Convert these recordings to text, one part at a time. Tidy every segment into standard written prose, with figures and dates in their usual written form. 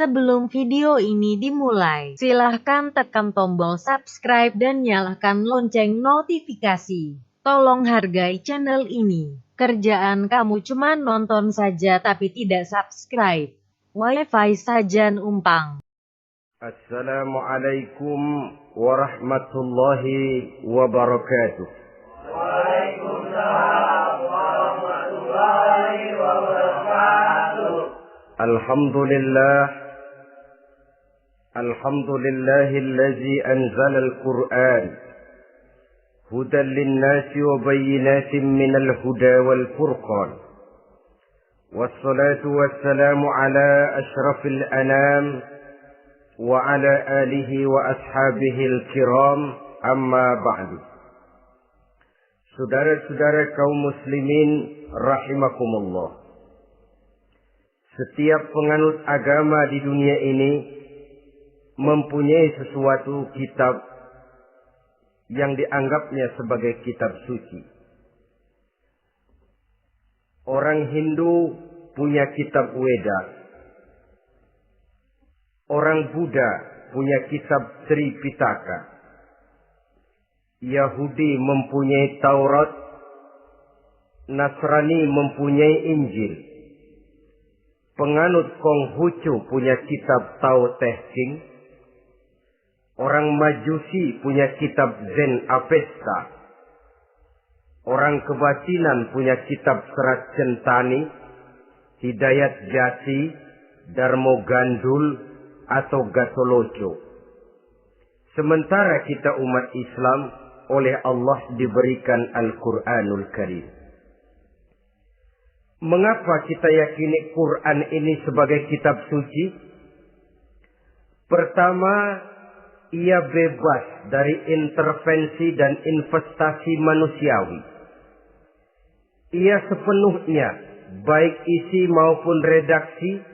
Sebelum video ini dimulai, silahkan tekan tombol subscribe dan nyalakan lonceng notifikasi. Tolong hargai channel ini. Kerjaan kamu cuma nonton saja tapi tidak subscribe. Wifi saja numpang. Assalamualaikum warahmatullahi wabarakatuh. Waalaikumsalam warahmatullahi wabarakatuh. Alhamdulillahillazi anzala al-Qur'an hudan lin-nasi wa bayyinatin minal huda wal furqan. Wassalatu wassalamu ala asyrafil anam wa ala alihi wa ashabihil kiram, amma ba'du. Saudara-saudara kaum muslimin rahimakumullah. Setiap penganut agama di dunia ini mempunyai sesuatu kitab yang dianggapnya sebagai kitab suci. Orang Hindu punya kitab Weda. Orang Buddha punya kitab Tripitaka. Yahudi mempunyai Taurat. Nasrani mempunyai Injil. Penganut Konghucu punya kitab Tao Te Ching. Orang Majusi punya kitab Zen Avesta. Orang Kebatinan punya kitab Serat Centani, Hidayat Jati, Darmo Gandul, atau Gatoloco. Sementara kita umat Islam oleh Allah diberikan Al-Quranul Karim. Mengapa kita yakini Quran ini sebagai kitab suci? Pertama, ia bebas dari intervensi dan investasi manusiawi. Ia sepenuhnya, baik isi maupun redaksi,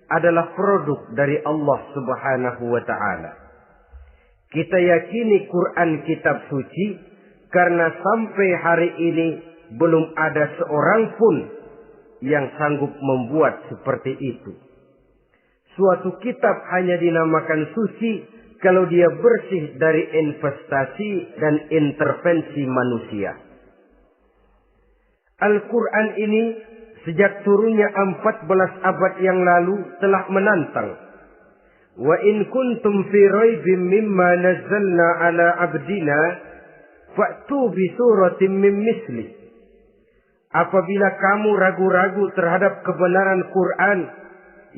adalah produk dari Allah Subhanahu wa Ta'ala. Kita yakini Quran kitab suci karena sampai hari ini belum ada seorang pun yang sanggup membuat seperti itu. Suatu kitab hanya dinamakan suci kalau dia bersih dari investasi dan intervensi manusia. Al-Quran ini sejak turunnya 14 abad yang lalu telah menantang. Wa in kuntum fi raibin mimma nazzalna ala abdina fa'tu bi suratin min misli. Apabila kamu ragu-ragu terhadap kebenaran Quran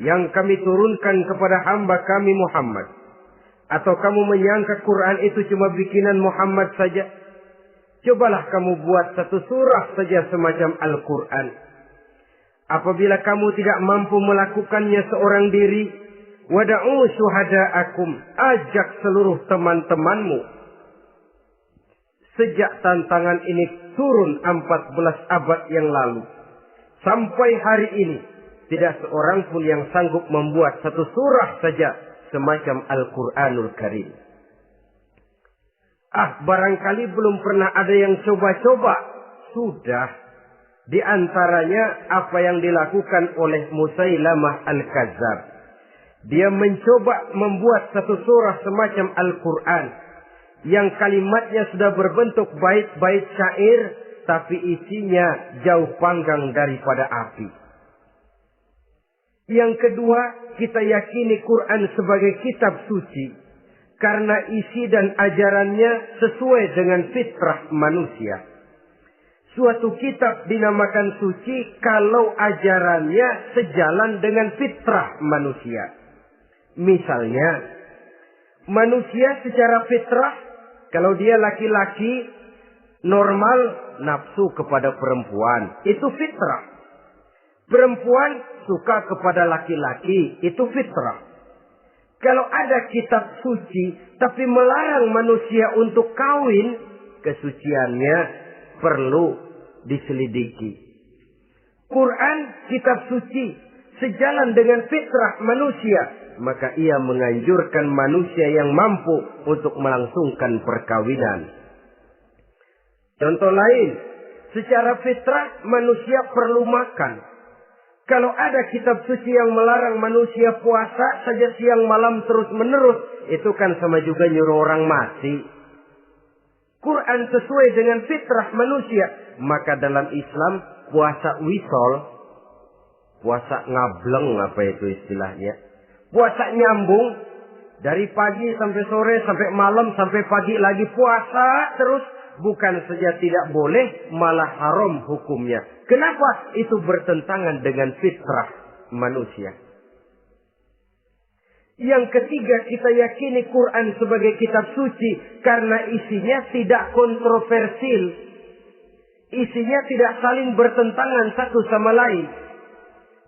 yang kami turunkan kepada hamba kami Muhammad, atau kamu menyangka Quran itu cuma bikinan Muhammad saja, cobalah kamu buat satu surah saja semacam Al-Quran. Apabila kamu tidak mampu melakukannya seorang diri, wada'u syuhada'akum, ajak seluruh teman-temanmu. Sejak tantangan ini turun 14 abad yang lalu, sampai hari ini, tidak seorang pun yang sanggup membuat satu surah saja semacam Al-Quranul Karim. Barangkali belum pernah ada yang coba-coba. Sudah. Di antaranya apa yang dilakukan oleh Musailamah Al-Kazzab. Dia mencoba membuat satu surah semacam Al-Quran yang kalimatnya sudah berbentuk bait-bait syair, tapi isinya jauh panggang daripada api. Yang kedua, kita yakini Quran sebagai kitab suci karena isi dan ajarannya sesuai dengan fitrah manusia. Suatu kitab dinamakan suci kalau ajarannya sejalan dengan fitrah manusia. Misalnya, manusia secara fitrah, kalau dia laki-laki, normal nafsu kepada perempuan. Itu fitrah. Perempuan suka kepada laki-laki. Itu fitrah. Kalau ada kitab suci, tapi melarang manusia untuk kawin, kesuciannya perlu diselidiki. Quran kitab suci sejalan dengan fitrah manusia, maka ia menganjurkan manusia yang mampu untuk melangsungkan perkawinan. Contoh lain, secara fitrah manusia perlu makan. Kalau ada kitab suci yang melarang manusia puasa saja siang malam terus menerus, itu kan sama juga nyuruh orang mati. Quran sesuai dengan fitrah manusia. Maka dalam Islam puasa wisol, puasa ngableng apa itu istilahnya, puasa nyambung dari pagi sampai sore sampai malam sampai pagi lagi puasa terus, bukan saja tidak boleh, malah haram hukumnya. Kenapa? Itu bertentangan dengan fitrah manusia. Yang ketiga, kita yakini Quran sebagai kitab suci karena isinya tidak kontroversial. Isinya tidak saling bertentangan satu sama lain.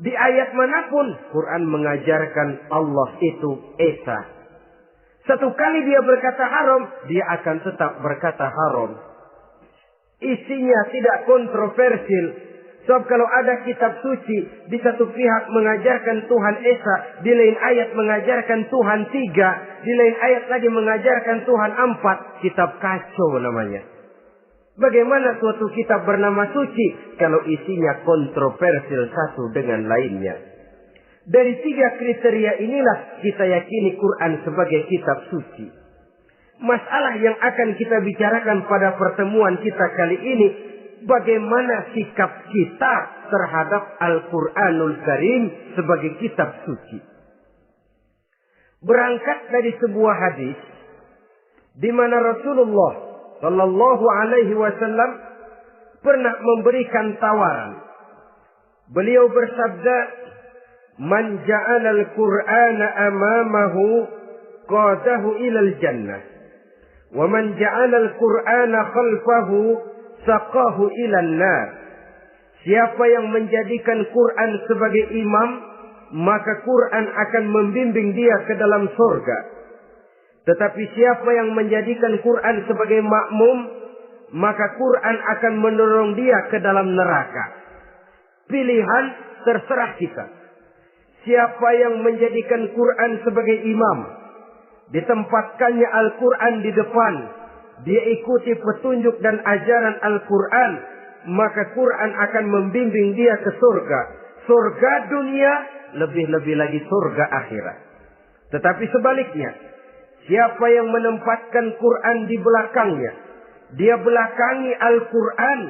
Di ayat manapun Quran mengajarkan Allah itu Esa. Satu kali dia berkata haram, dia akan tetap berkata haram. Isinya tidak kontroversial. Sebab kalau ada kitab suci, di satu pihak mengajarkan Tuhan Esa, di lain ayat mengajarkan Tuhan 3, di lain ayat lagi mengajarkan Tuhan 4, kitab kacau namanya. Bagaimana suatu kitab bernama suci kalau isinya kontroversial satu dengan lainnya? Dari 3 kriteria inilah kita yakini Quran sebagai kitab suci. Masalah yang akan kita bicarakan pada pertemuan kita kali ini, bagaimana sikap kita terhadap Al-Quranul Karim sebagai kitab suci. Berangkat dari sebuah hadis di mana Rasulullah Sallallahu Alaihi Wasallam pernah memberikan tawaran. Beliau bersabda, "Man ja'ala al-Qur'ana amamahu qadahu ilal jannah, wa man ja'ala al-Qur'ana khalfahu saqahu ilan nar." Siapa yang menjadikan Quran sebagai imam, maka Quran akan membimbing dia ke dalam surga. Tetapi siapa yang menjadikan Quran sebagai makmum, maka Quran akan mendorong dia ke dalam neraka. Pilihan terserah kita. Siapa yang menjadikan Quran sebagai imam, ditempatkannya Al-Quran di depan, dia ikuti petunjuk dan ajaran Al-Quran, maka Quran akan membimbing dia ke surga. Surga dunia, lebih-lebih lagi surga akhirat. Tetapi sebaliknya, siapa yang menempatkan Quran di belakangnya, dia belakangi Al-Quran,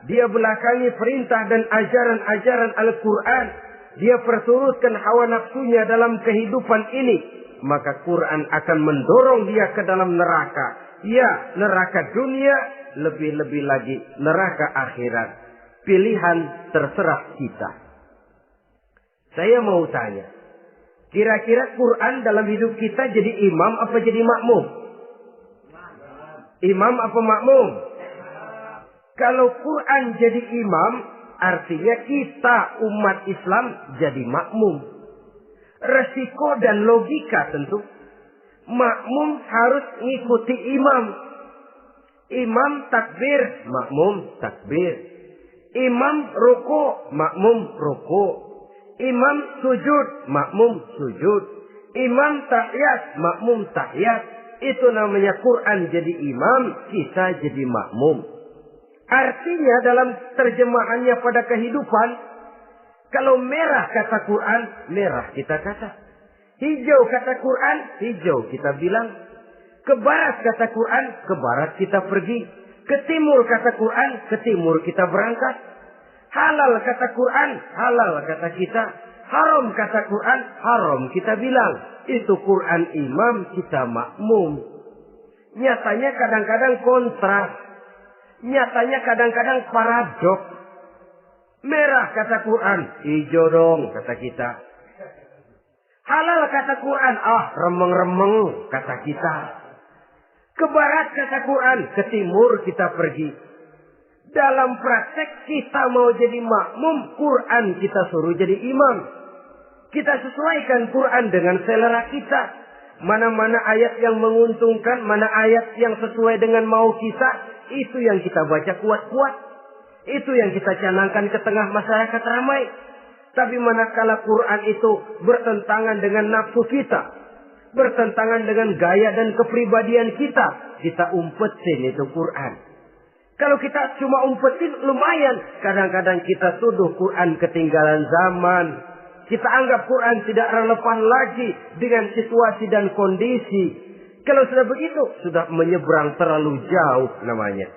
dia belakangi perintah dan ajaran-ajaran Al-Quran, dia perturutkan hawa nafsunya dalam kehidupan ini, maka Quran akan mendorong dia ke dalam neraka. Ya, neraka dunia, lebih-lebih lagi neraka akhirat. Pilihan terserah kita. Saya mau tanya, kira-kira Quran dalam hidup kita jadi imam apa jadi makmum? Imam apa makmum? Kalau Quran jadi imam, artinya kita umat Islam jadi makmum. Resiko dan logika tentu. Makmum harus ngikuti imam. Imam takbir, makmum takbir. Imam ruku, makmum ruku. Imam sujud, makmum sujud. Imam tahiyat, makmum tahiyat. Itu namanya Quran jadi imam, kita jadi makmum. Artinya dalam terjemahannya pada kehidupan, kalau merah kata Quran, merah kita kata. Hijau kata Quran, hijau kita bilang. Ke barat kata Quran, ke barat kita pergi. Ke timur kata Quran, ke timur kita berangkat. Halal kata Quran, halal kata kita. Haram kata Quran, haram kita bilang. Itu Quran imam, kita makmum. Nyatanya kadang-kadang kontras. Nyatanya kadang-kadang paradok. Merah kata Quran, hijau dong kata kita. Halal kata Quran, remeng-remeng kata kita. Ke barat kata Quran, ke timur kita pergi. Dalam praktek kita mau jadi makmum, Quran kita suruh jadi imam. Kita sesuaikan Quran dengan selera kita. Mana-mana ayat yang menguntungkan, mana ayat yang sesuai dengan mau kita, itu yang kita baca kuat-kuat. Itu yang kita canangkan ke tengah masyarakat ramai. Tapi manakala Quran itu bertentangan dengan nafsu kita, bertentangan dengan gaya dan kepribadian kita, kita umpetin itu Quran. Kalau kita cuma umpetin lumayan. Kadang-kadang kita tuduh Quran ketinggalan zaman. Kita anggap Quran tidak relevan lagi dengan situasi dan kondisi. Kalau sudah begitu, sudah menyeberang terlalu jauh namanya.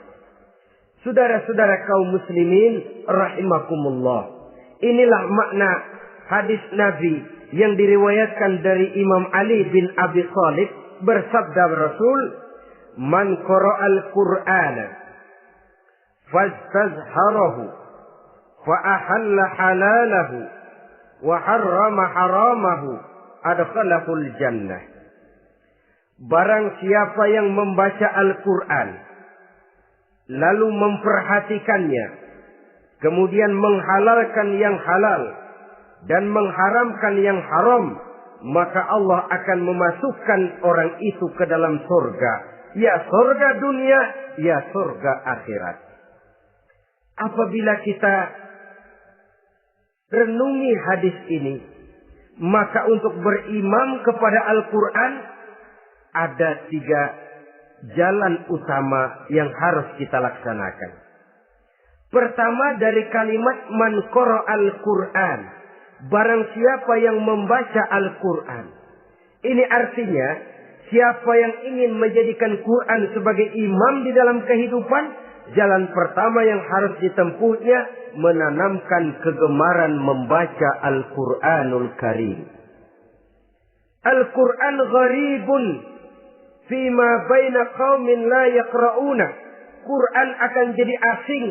Saudara-saudara kaum muslimin rahimakumullah. Inilah makna hadis Nabi yang diriwayatkan dari Imam Ali bin Abi Thalib, bersabda Rasul, "Man qara'al Qur'ana fastazharahu fa ahalla halalahu wa harrama haramahu adkhalahul jannah." Barang siapa yang membaca Al-Quran lalu memperhatikannya, kemudian menghalalkan yang halal dan mengharamkan yang haram, maka Allah akan memasukkan orang itu ke dalam surga. Ya surga dunia, ya surga akhirat. Apabila kita renungi hadis ini, maka untuk berimam kepada Al-Quran ada 3 jalan utama yang harus kita laksanakan. Pertama, dari kalimat man qara'al Qur'an, barang siapa yang membaca Al-Quran. Ini artinya siapa yang ingin menjadikan Quran sebagai imam di dalam kehidupan, jalan pertama yang harus ditempuhnya menanamkan kegemaran membaca Al-Quranul Karim. Al-Quran gharibun fima baina qaumin la yaqra'una. Quran akan jadi asing,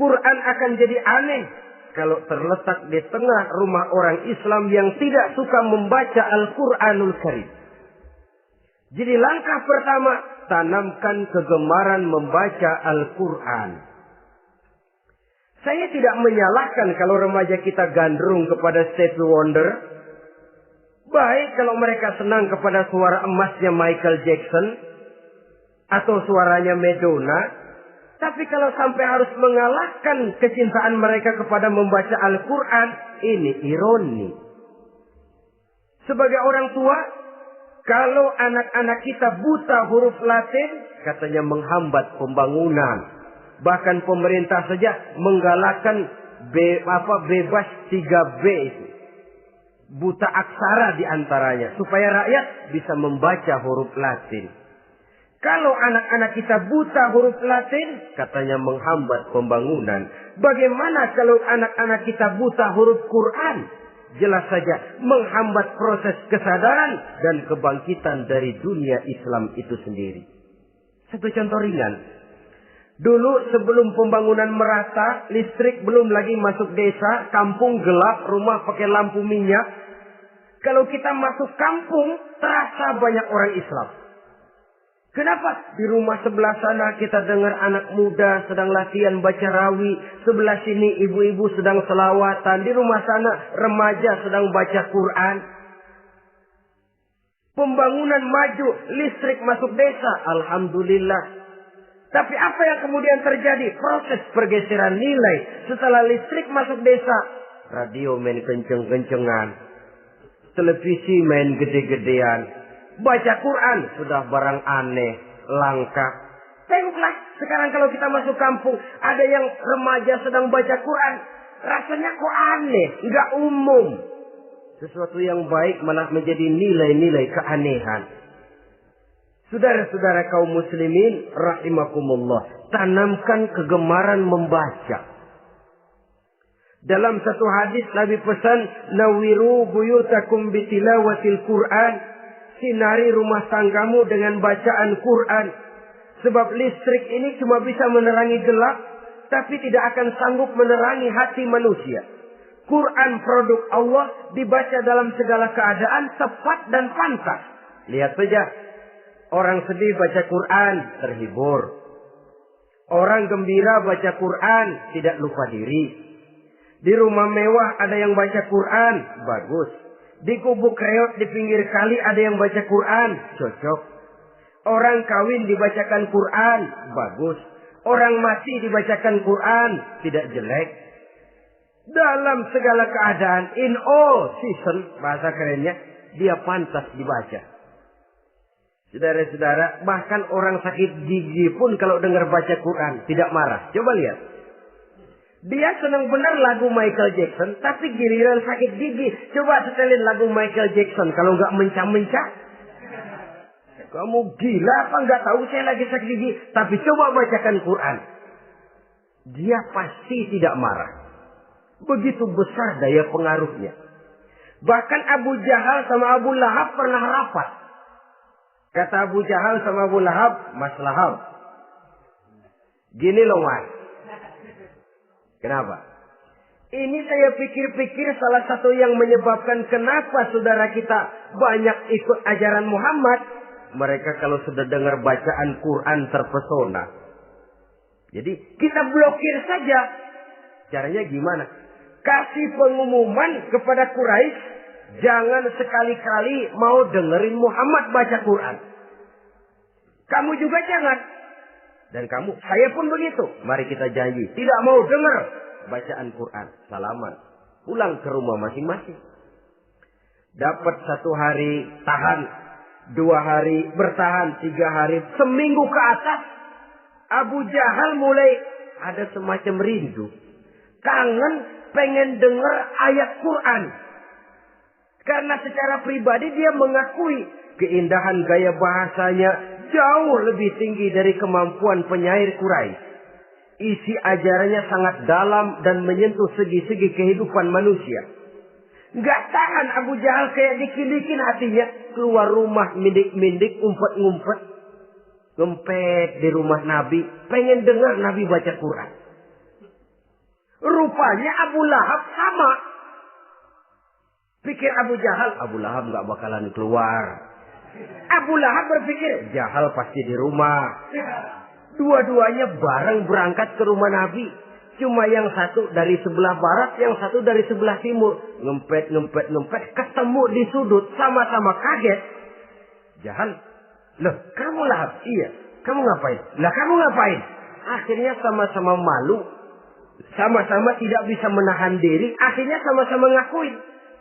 Quran akan jadi aneh kalau terletak di tengah rumah orang Islam yang tidak suka membaca Al-Quranul Karim. Jadi langkah pertama, tanamkan kegemaran membaca Al-Quran. Saya tidak menyalahkan kalau remaja kita gandrung kepada Stevie Wonder. Baik kalau mereka senang kepada suara emasnya Michael Jackson atau suaranya Madonna. Tapi kalau sampai harus mengalahkan kecintaan mereka kepada membaca Al-Quran, ini ironi. Sebagai orang tua, kalau anak-anak kita buta huruf Latin, katanya menghambat pembangunan. Bahkan pemerintah saja menggalakkan bebas 3B itu. Buta aksara diantaranya, supaya rakyat bisa membaca huruf Latin. Kalau anak-anak kita buta huruf Latin, katanya menghambat pembangunan. Bagaimana kalau anak-anak kita buta huruf Quran? Jelas saja menghambat proses kesadaran dan kebangkitan dari dunia Islam itu sendiri. Satu contoh ringan. Dulu sebelum pembangunan merata, listrik belum lagi masuk desa, kampung gelap, rumah pakai lampu minyak. Kalau kita masuk kampung, terasa banyak orang Islam. Kenapa? Di rumah sebelah sana kita dengar anak muda sedang latihan baca rawi. Sebelah sini ibu-ibu sedang selawatan. Di rumah sana remaja sedang baca Quran. Pembangunan maju, listrik masuk desa. Alhamdulillah. Tapi apa yang kemudian terjadi? Proses pergeseran nilai. Setelah listrik masuk desa, radio main kenceng-kencengan. Televisi main gede-gedean. Baca Quran sudah barang aneh, langka. Tengoklah sekarang kalau kita masuk kampung, ada yang remaja sedang baca Quran. Rasanya kok aneh, nggak umum. Sesuatu yang baik malah menjadi nilai-nilai keanehan. Saudara-saudara kaum muslimin rahimakumullah, tanamkan kegemaran membaca. Dalam satu hadis Nabi pesan, nawiru buyutakum bitilawatil Quran. Sinari rumah tanggamu dengan bacaan Quran. Sebab listrik ini cuma bisa menerangi gelap, tapi tidak akan sanggup menerangi hati manusia. Quran produk Allah dibaca dalam segala keadaan, tepat dan pantas. Lihat saja, orang sedih baca Quran, terhibur. Orang gembira baca Quran, tidak lupa diri. Di rumah mewah ada yang baca Quran, bagus. Di gubuk reot di pinggir kali ada yang baca Quran, cocok. Orang kawin dibacakan Quran, bagus. Orang mati dibacakan Quran, tidak jelek. Dalam segala keadaan, in all season, bahasa kerennya, dia pantas dibaca. Saudara-saudara, bahkan orang sakit gigi pun kalau dengar baca Quran tidak marah. Coba lihat. Dia senang benar lagu Michael Jackson, tapi giliran sakit gigi, coba setelin lagu Michael Jackson. Kalau nggak mencah-mencah, kamu gila apa nggak tahu saya lagi sakit gigi? Tapi coba bacakan Quran, dia pasti tidak marah. Begitu besar daya pengaruhnya. Bahkan Abu Jahal sama Abu Lahab pernah rapat. Kata Abu Jahal sama Abu Lahab, Mas Lahab, gini loh Mas. Kenapa? Ini saya pikir-pikir salah satu yang menyebabkan kenapa saudara kita banyak ikut ajaran Muhammad. Mereka kalau sudah dengar bacaan Quran terpesona. Jadi kita blokir saja. Caranya gimana? Kasih pengumuman kepada Quraisy, jangan sekali-kali mau dengerin Muhammad baca Quran. Kamu juga jangan. Dan kamu, saya pun begitu. Mari kita janji, tidak mau dengar bacaan Quran. Salaman. Pulang ke rumah masing-masing. Dapat 1 hari tahan, 2 hari bertahan, 3 hari, seminggu ke atas. Abu Jahal mulai ada semacam rindu. Kangen pengen dengar ayat Quran. Karena secara pribadi dia mengakui keindahan gaya bahasanya jauh lebih tinggi dari kemampuan penyair Quraisy. Isi ajarannya sangat dalam dan menyentuh segi-segi kehidupan manusia. Nggak tahan Abu Jahal kayak dikin-dikin hatinya. Keluar rumah mindik-mindik, umpet-ngumpet. Ngempet di rumah Nabi. Pengen dengar Nabi baca Quran. Rupanya Abu Lahab sama. Pikir Abu Jahal, Abu Lahab nggak bakalan keluar. Abu Lahab berpikir, Jahal pasti di rumah. Dua-duanya bareng berangkat ke rumah Nabi. Cuma yang satu dari sebelah barat, yang satu dari sebelah timur. Ngempet, ketemu di sudut, sama-sama kaget. Jahal, loh kamu Lahab? Iya, kamu ngapain? Lah kamu ngapain? Akhirnya sama-sama malu. Sama-sama tidak bisa menahan diri. Akhirnya sama-sama ngakuin.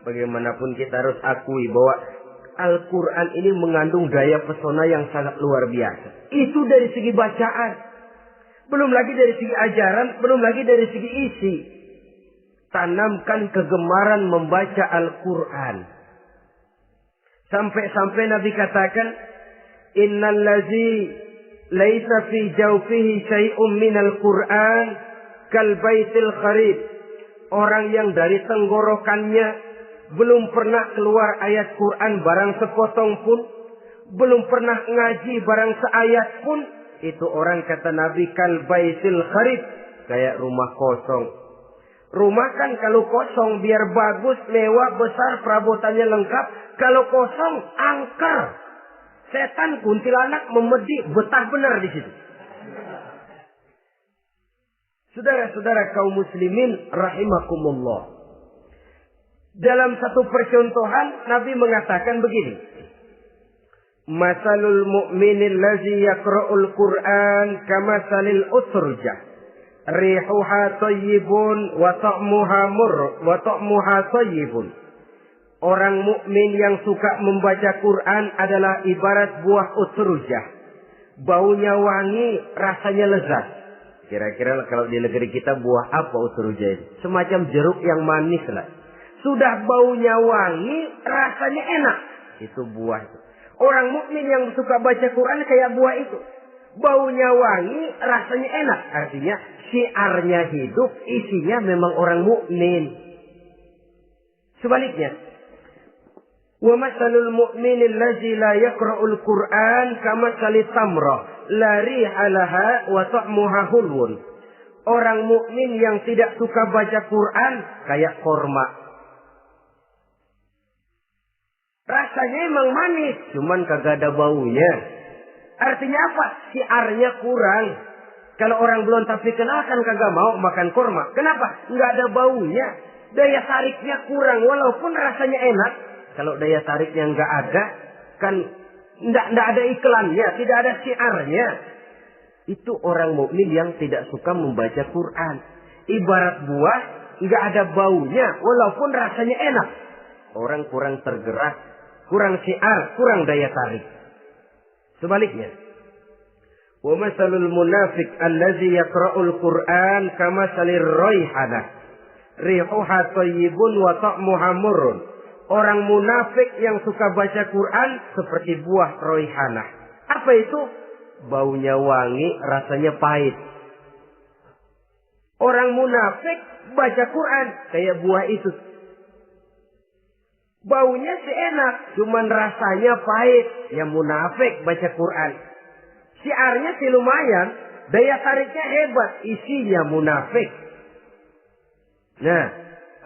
Bagaimanapun kita harus akui bahwa Al-Quran ini mengandung daya pesona yang sangat luar biasa. Itu dari segi bacaan. Belum lagi dari segi ajaran. Belum lagi dari segi isi. Tanamkan kegemaran membaca Al-Quran. Sampai-sampai Nabi katakan, Innal ladzi laisa fi jawfihi syai'un minal Quran kal baitil kharib. Orang yang dari tenggorokannya belum pernah keluar ayat Quran barang sepotong pun, belum pernah ngaji barang seayat pun, itu orang kata Nabi kal baitil kharib, kayak rumah kosong. Rumah kan kalau kosong biar bagus, mewah, besar, perabotannya lengkap. Kalau kosong angker. Setan kuntilanak memedi, betah benar di situ. Saudara-saudara kaum muslimin rahimakumullah. Dalam satu percontohan Nabi mengatakan begini. Masalul mu'minil ladzi yaqra'ul Qur'an kamasalil utrujah. Rihuha thayyibun wa ta'muha thayyibun. Orang mukmin yang suka membaca Quran adalah ibarat buah utrujah. Baunya wangi, rasanya lezat. Kira-kira kalau di negeri kita buah apa utrujah itu? Semacam jeruk yang manis lah. Sudah baunya wangi, rasanya enak. Itu buah itu. Orang mukmin yang suka baca Quran kayak buah itu. Baunya wangi, rasanya enak. Artinya syiarnya hidup, isinya memang orang mukmin. Sebaliknya, wa masalul mu'minil ladzi la yaqra'ul Qur'an kamasalit tamrah la riha laha wa ta'muha hulwun. Orang mukmin yang tidak suka baca Quran kayak korma. Rasanya emang manis, cuman kagak ada baunya. Artinya apa? Syiarnya kurang. Kalau orang belum tapi kenal kan kagak mau makan kurma. Kenapa? Nggak ada baunya. Daya tariknya kurang, walaupun rasanya enak. Kalau daya tariknya nggak ada, kan nggak ada iklannya, tidak ada syiarnya. Itu orang mukmin yang tidak suka membaca Quran. Ibarat buah, nggak ada baunya, walaupun rasanya enak. Orang kurang tergerak. Kurang syiar, kurang daya tarik. Sebaliknya, wa masalul munafiq allazi yaqra'ul Qur'an kamasalir raihanah rihuha thayyibun wa ta'muha murrun. Orang munafik yang suka baca Quran seperti buah raihanah. Apa itu? Baunya wangi, rasanya pahit. Orang munafik baca Quran kayak buah itu. Baunya sih enak, cuman rasanya pahit. Yang munafik baca Quran. Syiarnya sih lumayan, daya tariknya hebat, isinya munafik. Nah,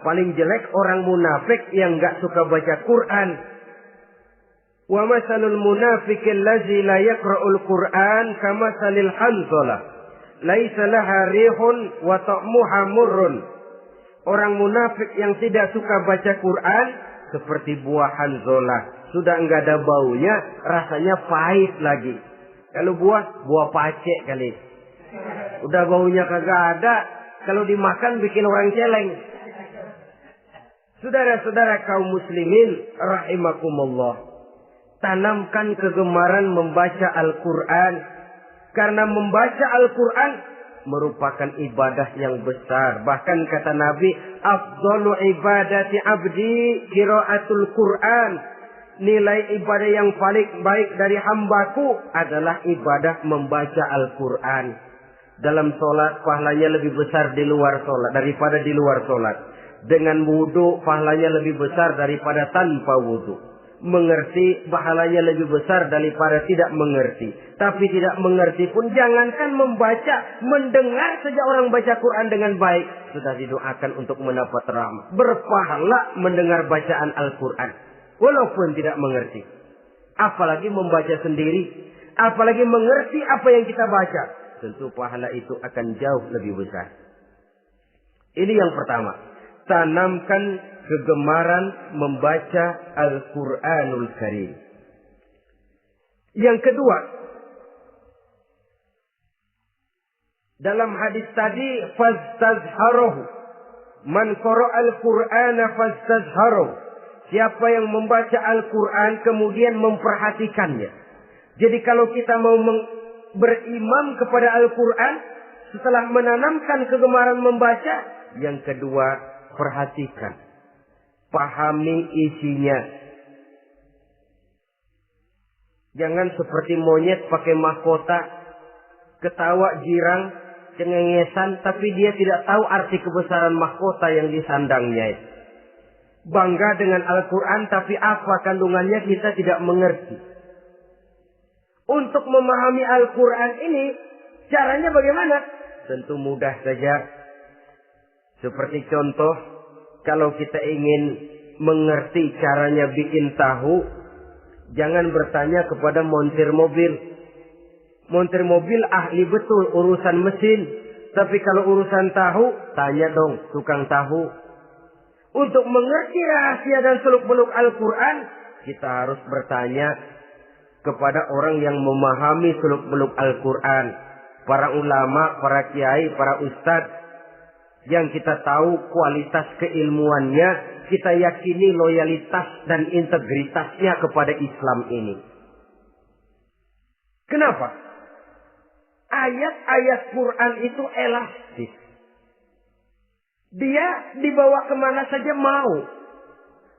paling jelek orang munafik yang enggak suka baca Quran. Wa masalul munafiqil ladzi la yaqra'ul Qur'an kamasalil hanzalah laisa laha rihun wa ta'muha murrun. Orang munafik yang tidak suka baca Quran seperti buah hanzalah, sudah enggak ada baunya, rasanya pahit lagi. Kalau buah pacek kali. Udah baunya kagak ada, kalau dimakan bikin orang celeng. Saudara-saudara kaum muslimin rahimakumullah, tanamkan kegemaran membaca Al-Qur'an, karena membaca Al-Qur'an merupakan ibadah yang besar. Bahkan kata Nabi, afdalu ibadati abdi qiraatul Qur'an. Nilai ibadah yang paling baik dari hambaku adalah ibadah membaca Al-Qur'an. Dalam sholat pahalanya lebih besar di luar sholat daripada di luar sholat. Dengan wudu pahalanya lebih besar daripada tanpa wudu. Mengerti pahalanya lebih besar daripada tidak mengerti. Tapi tidak mengerti pun jangankan membaca, mendengar saja orang baca Quran dengan baik sudah didoakan untuk mendapat rahmat. Berpahala mendengar bacaan Al-Quran walaupun tidak mengerti. Apalagi membaca sendiri, apalagi mengerti apa yang kita baca. Tentu pahala itu akan jauh lebih besar. Ini yang pertama. Tanamkan kegemaran membaca Al-Quranul Karim. Yang kedua, dalam hadis tadi, fastazharuhu. Man qara'al Qur'ana fastazharuhu. Siapa yang membaca Al-Quran kemudian memperhatikannya. Jadi kalau kita mau berimam kepada Al-Quran, setelah menanamkan kegemaran membaca, yang kedua, perhatikan, pahami isinya. Jangan seperti monyet pakai mahkota, ketawa girang, cengengesan, tapi dia tidak tahu arti kebesaran mahkota yang disandangnya. Bangga dengan Al-Quran, tapi apa kandungannya kita tidak mengerti. Untuk memahami Al-Quran ini, caranya bagaimana? Tentu mudah saja. Seperti contoh, kalau kita ingin mengerti caranya bikin tahu, jangan bertanya kepada montir mobil. Montir mobil ahli betul urusan mesin. Tapi kalau urusan tahu, tanya dong tukang tahu. Untuk mengerti rahasia dan seluk-beluk Al-Quran, kita harus bertanya kepada orang yang memahami seluk-beluk Al-Quran. Para ulama, para kiai, para ustadz. Yang kita tahu kualitas keilmuannya, kita yakini loyalitas dan integritasnya kepada Islam ini. Kenapa? Ayat-ayat Quran itu elastis. Dia dibawa kemana saja mau.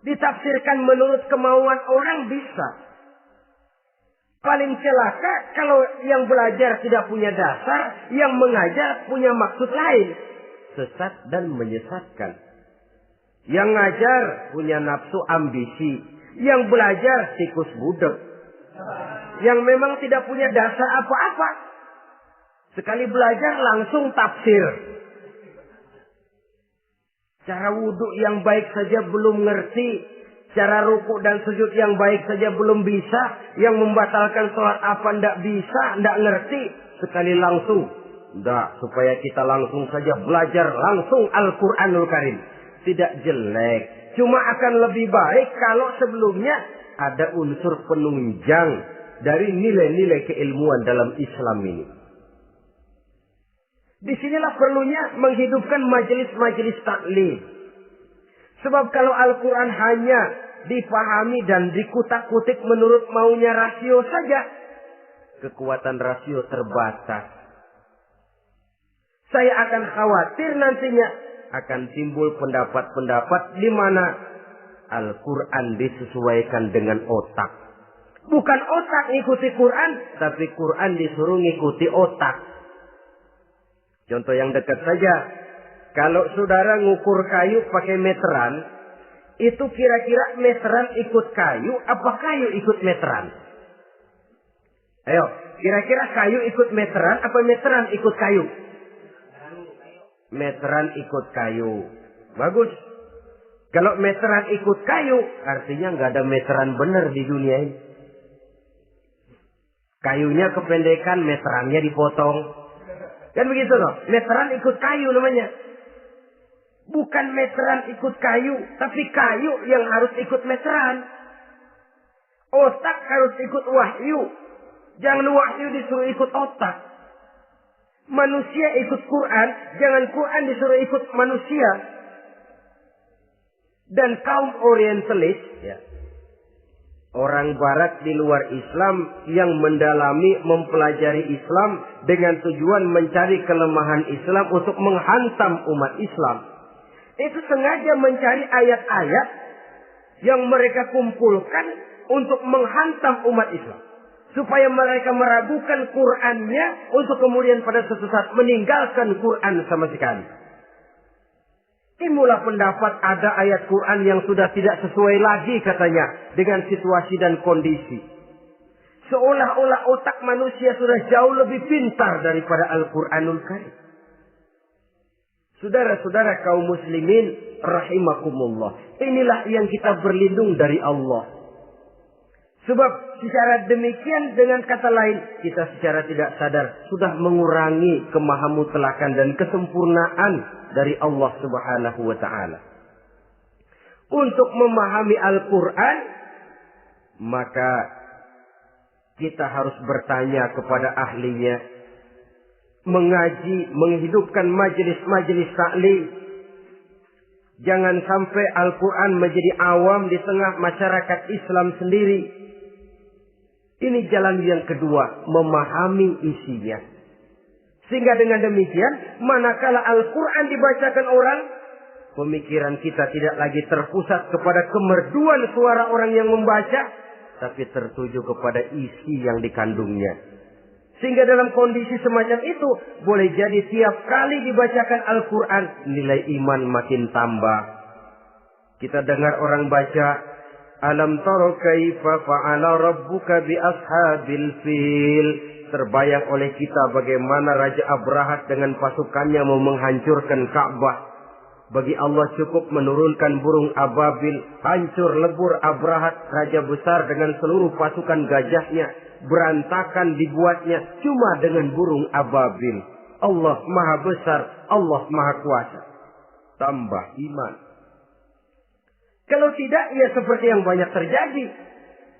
Ditafsirkan menurut kemauan orang bisa. Paling celaka kalau yang belajar tidak punya dasar, yang mengajar punya maksud lain. Sesat dan menyesatkan. Yang ngajar punya nafsu ambisi. Yang belajar tikus budak. Yang memang tidak punya dasar apa-apa. Sekali belajar langsung tafsir. Cara wudhu yang baik saja belum ngerti. Cara rukuk dan sujud yang baik saja belum bisa. Yang membatalkan sholat apa ndak bisa, ndak ngerti. Sekali langsung. Enggak, supaya kita langsung saja belajar langsung Al-Quranul Karim. Tidak jelek. Cuma akan lebih baik kalau sebelumnya ada unsur penunjang dari nilai-nilai keilmuan dalam Islam ini. Disinilah perlunya menghidupkan majelis-majelis taklim. Sebab kalau Al-Quran hanya dipahami dan dikutak-kutik menurut maunya rasio saja, kekuatan rasio terbatas. Saya akan khawatir nantinya akan timbul pendapat-pendapat di mana Al-Quran disesuaikan dengan otak. Bukan otak ngikuti Quran, tapi Quran disuruh ngikuti otak. Contoh yang dekat saja. Kalau saudara ngukur kayu pakai meteran, itu kira-kira meteran ikut kayu, apa kayu ikut meteran? Ayo, kira-kira kayu ikut meteran, apa meteran ikut kayu? Meteran ikut kayu. Bagus. Kalau meteran ikut kayu, artinya nggak ada meteran benar di dunia ini. Kayunya kependekan, meterannya dipotong. Kan begitu loh. Meteran ikut kayu namanya. Bukan meteran ikut kayu, tapi kayu yang harus ikut meteran. Otak harus ikut wahyu. Jangan wahyu disuruh ikut otak. Manusia ikut Quran, jangan Quran disuruh ikut manusia. Dan kaum orientalis, ya, orang barat di luar Islam yang mendalami, mempelajari Islam dengan tujuan mencari kelemahan Islam untuk menghantam umat Islam. Itu sengaja mencari ayat-ayat yang mereka kumpulkan untuk menghantam umat Islam. Supaya mereka meragukan Qurannya untuk kemudian pada suatu saat meninggalkan Quran sama sekali. Timbullah pendapat ada ayat Quran yang sudah tidak sesuai lagi katanya dengan situasi dan kondisi. Seolah-olah otak manusia sudah jauh lebih pintar daripada Al-Quranul Karim. Saudara-saudara kaum muslimin rahimakumullah. Inilah yang kita berlindung dari Allah. Sebab secara demikian dengan kata lain kita secara tidak sadar sudah mengurangi kemahamutlakan dan kesempurnaan dari Allah Subhanahu wa ta'ala. Untuk memahami Al-Quran, maka kita harus bertanya kepada ahlinya. Mengaji, menghidupkan majelis-majelis taklim. Jangan sampai Al-Quran menjadi awam di tengah masyarakat Islam sendiri. Ini jalan yang kedua, memahami isinya. Sehingga dengan demikian, manakala Al-Quran dibacakan orang, pemikiran kita tidak lagi terpusat kepada kemerduan suara orang yang membaca, tapi tertuju kepada isi yang dikandungnya. Sehingga dalam kondisi semacam itu, boleh jadi tiap kali dibacakan Al-Quran, nilai iman makin tambah. Kita dengar orang baca, Alam tara kaifa fa'ala rabbuka bi ashabil fil. Terbayang oleh kita bagaimana Raja Abrahat dengan pasukannya mau menghancurkan Ka'bah. Bagi Allah cukup menurunkan burung ababil. Hancur lebur Abrahat, raja besar dengan seluruh pasukan gajahnya. Berantakan dibuatnya cuma dengan burung ababil. Allah maha besar, Allah maha kuasa. Tambah iman. Kalau tidak, ya seperti yang banyak terjadi.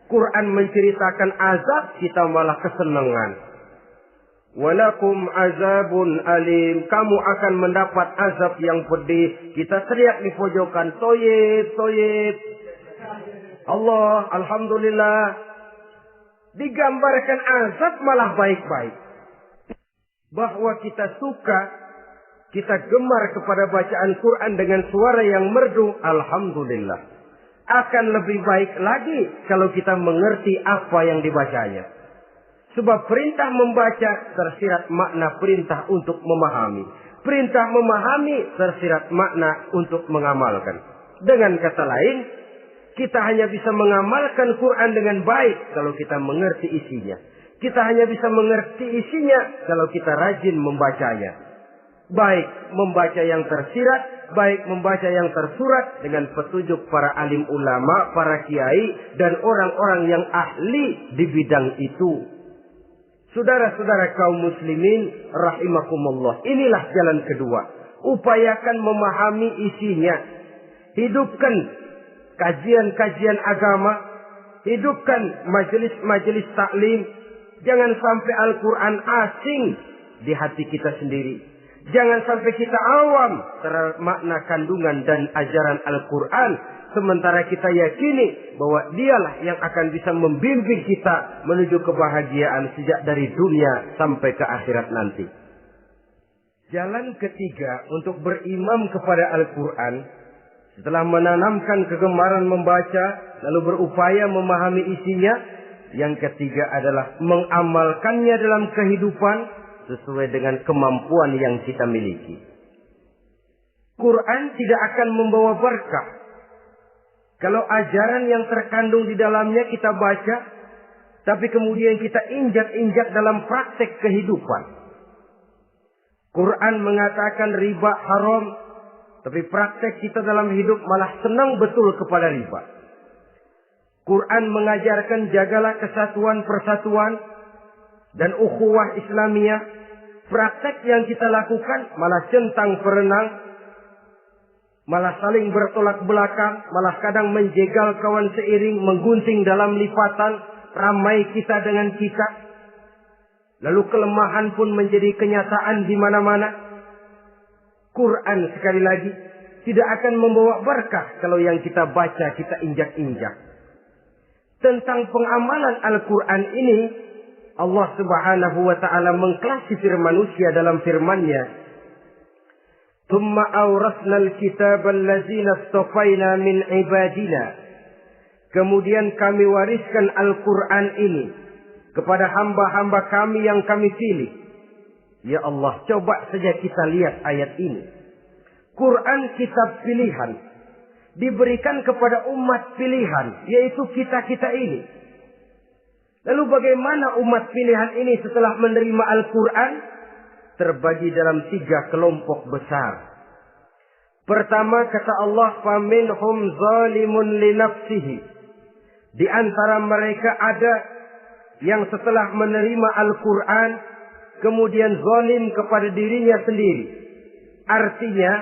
Quran menceritakan azab, kita malah kesenangan. Walakum azabun alim. Kamu akan mendapat azab yang pedih. Kita teriak di pojokan, toyib, toyib. Allah, alhamdulillah. Digambarkan azab malah baik-baik. Bahwa kita suka, kita gemar kepada bacaan Quran dengan suara yang merdu, alhamdulillah. Akan lebih baik lagi kalau kita mengerti apa yang dibacanya. Sebab perintah membaca tersirat makna perintah untuk memahami. Perintah memahami tersirat makna untuk mengamalkan. Dengan kata lain, kita hanya bisa mengamalkan Quran dengan baik kalau kita mengerti isinya. Kita hanya bisa mengerti isinya kalau kita rajin membacanya. Baik membaca yang tersirat, baik membaca yang tersurat dengan petunjuk para alim ulama, para kiai, dan orang-orang yang ahli di bidang itu. Saudara-saudara kaum muslimin rahimakumullah. Inilah jalan kedua. Upayakan memahami isinya. Hidupkan kajian-kajian agama. Hidupkan majelis-majelis taklim. Jangan sampai Al-Quran asing di hati kita sendiri. Jangan sampai kita awam terhadap makna kandungan dan ajaran Al-Quran. sementara kita yakini bahwa dialah yang akan bisa membimbing kita menuju kebahagiaan sejak dari dunia sampai ke akhirat nanti. Jalan ketiga untuk berimam kepada Al-Quran, setelah menanamkan kegemaran membaca, lalu berupaya memahami isinya, yang ketiga adalah mengamalkannya dalam kehidupan sesuai dengan kemampuan yang kita miliki. Quran tidak akan membawa berkah kalau ajaran yang terkandung di dalamnya kita baca, tapi kemudian kita injak-injak dalam praktek kehidupan. Quran mengatakan riba haram, tapi praktek kita dalam hidup malah senang betul kepada riba. Quran mengajarkan jagalah kesatuan persatuan dan ukhuwah Islamiyah. Praktek yang kita lakukan malah centang perenang, malah saling bertolak belakang, malah kadang menjegal kawan seiring, menggunting dalam lipatan, ramai kita dengan kita. Lalu kelemahan pun menjadi kenyataan di mana-mana. Quran sekali lagi tidak akan membawa berkah kalau yang kita baca kita injak-injak. Tentang pengamalan Al-Quran ini, Allah Subhanahu wa ta'ala mengklasifikasi manusia dalam firman-Nya. Tsumma awrasna al-kitaba allazina istafaina min ibadina. Kemudian kami wariskan Al-Quran ini kepada hamba-hamba kami yang kami pilih. Ya Allah, coba saja kita lihat ayat ini. Quran kitab pilihan. Diberikan kepada umat pilihan, yaitu kita-kita ini. Lalu bagaimana umat pilihan ini setelah menerima Al-Quran? Terbagi dalam 3 kelompok besar. Pertama kata Allah, فَمِنْهُمْ ظَالِمٌ لِنَفْسِهِ. Di antara mereka ada yang setelah menerima Al-Quran, kemudian zalim kepada dirinya sendiri. Artinya,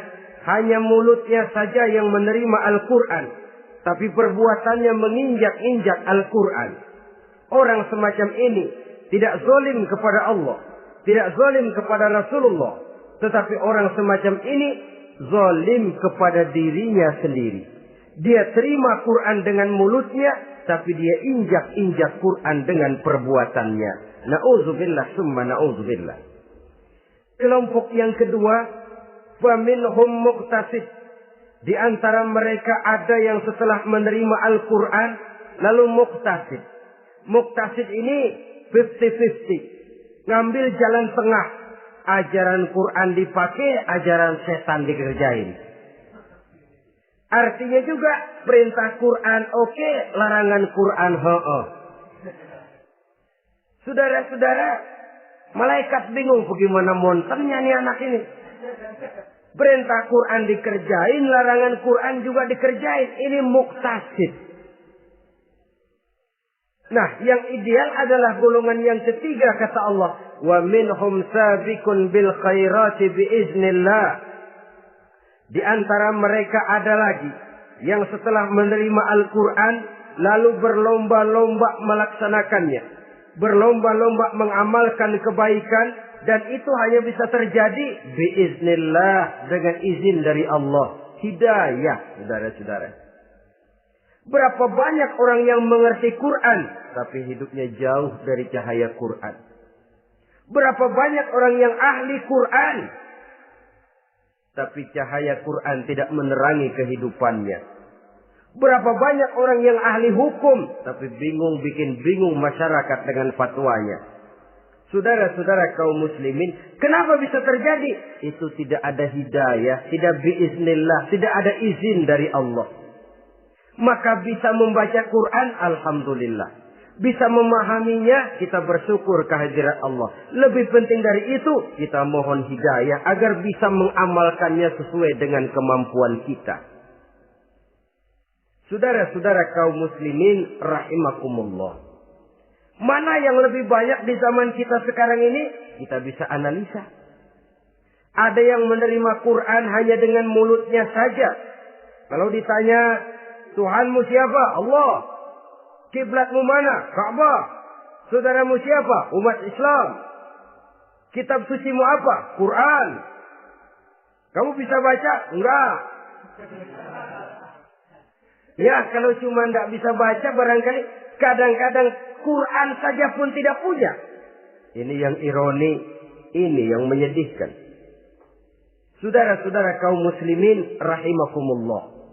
hanya mulutnya saja yang menerima Al-Quran, tapi perbuatannya menginjak-injak Al-Quran. Orang semacam ini tidak zalim kepada Allah, tidak zalim kepada Rasulullah, tetapi orang semacam ini zalim kepada dirinya sendiri. Dia terima Quran dengan mulutnya, tapi dia injak-injak Quran dengan perbuatannya. Na'udzubillah summa na'udzubillah. Kelompok yang kedua, faminhum muqtasid. Di antara mereka ada yang setelah menerima Al-Quran lalu muqtasid. Muqtasid ini 50-50. Ngambil jalan tengah. Ajaran Quran dipakai, ajaran setan dikerjain. Artinya juga perintah Quran oke, larangan Quran ho-oh. Saudara-saudara, malaikat bingung bagaimana monternya nih anak ini. Perintah Quran dikerjain, larangan Quran juga dikerjain. Ini muqtasid. Nah, yang ideal adalah golongan yang ketiga kata Allah. Wa minhum sabiqun bil khairati biiznillah. Di antara mereka ada lagi yang setelah menerima Al-Quran lalu berlomba-lomba melaksanakannya. Berlomba-lomba mengamalkan kebaikan. Dan itu hanya bisa terjadi biiznillah, dengan izin dari Allah. Hidayah, saudara-saudara. Berapa banyak orang yang mengerti Quran, tapi hidupnya jauh dari cahaya Quran. Berapa banyak orang yang ahli Quran, tapi cahaya Quran tidak menerangi kehidupannya. Berapa banyak orang yang ahli hukum, tapi bikin bingung masyarakat dengan fatwanya. Saudara-saudara kaum muslimin, kenapa bisa terjadi? Itu tidak ada hidayah, tidak biiznillah, tidak ada izin dari Allah. Maka bisa membaca Quran, alhamdulillah. Bisa memahaminya, kita bersyukur kehadirat Allah. Lebih penting dari itu, kita mohon hidayah agar bisa mengamalkannya sesuai dengan kemampuan kita. Saudara-saudara kaum muslimin, rahimakumullah. Mana yang lebih banyak di zaman kita sekarang ini? Kita bisa analisa. Ada yang menerima Quran hanya dengan mulutnya saja. Kalau ditanya, Tuhanmu siapa? Allah. Kiblatmu mana? Ka'bah. Saudaramu siapa? Umat Islam. Kitab sucimu apa? Quran. Kamu bisa baca? Enggak. Ya, kalau cuma tidak bisa baca, barangkali kadang-kadang Quran saja pun tidak punya. Ini yang ironi, ini yang menyedihkan. Saudara-saudara kaum muslimin rahimakumullah.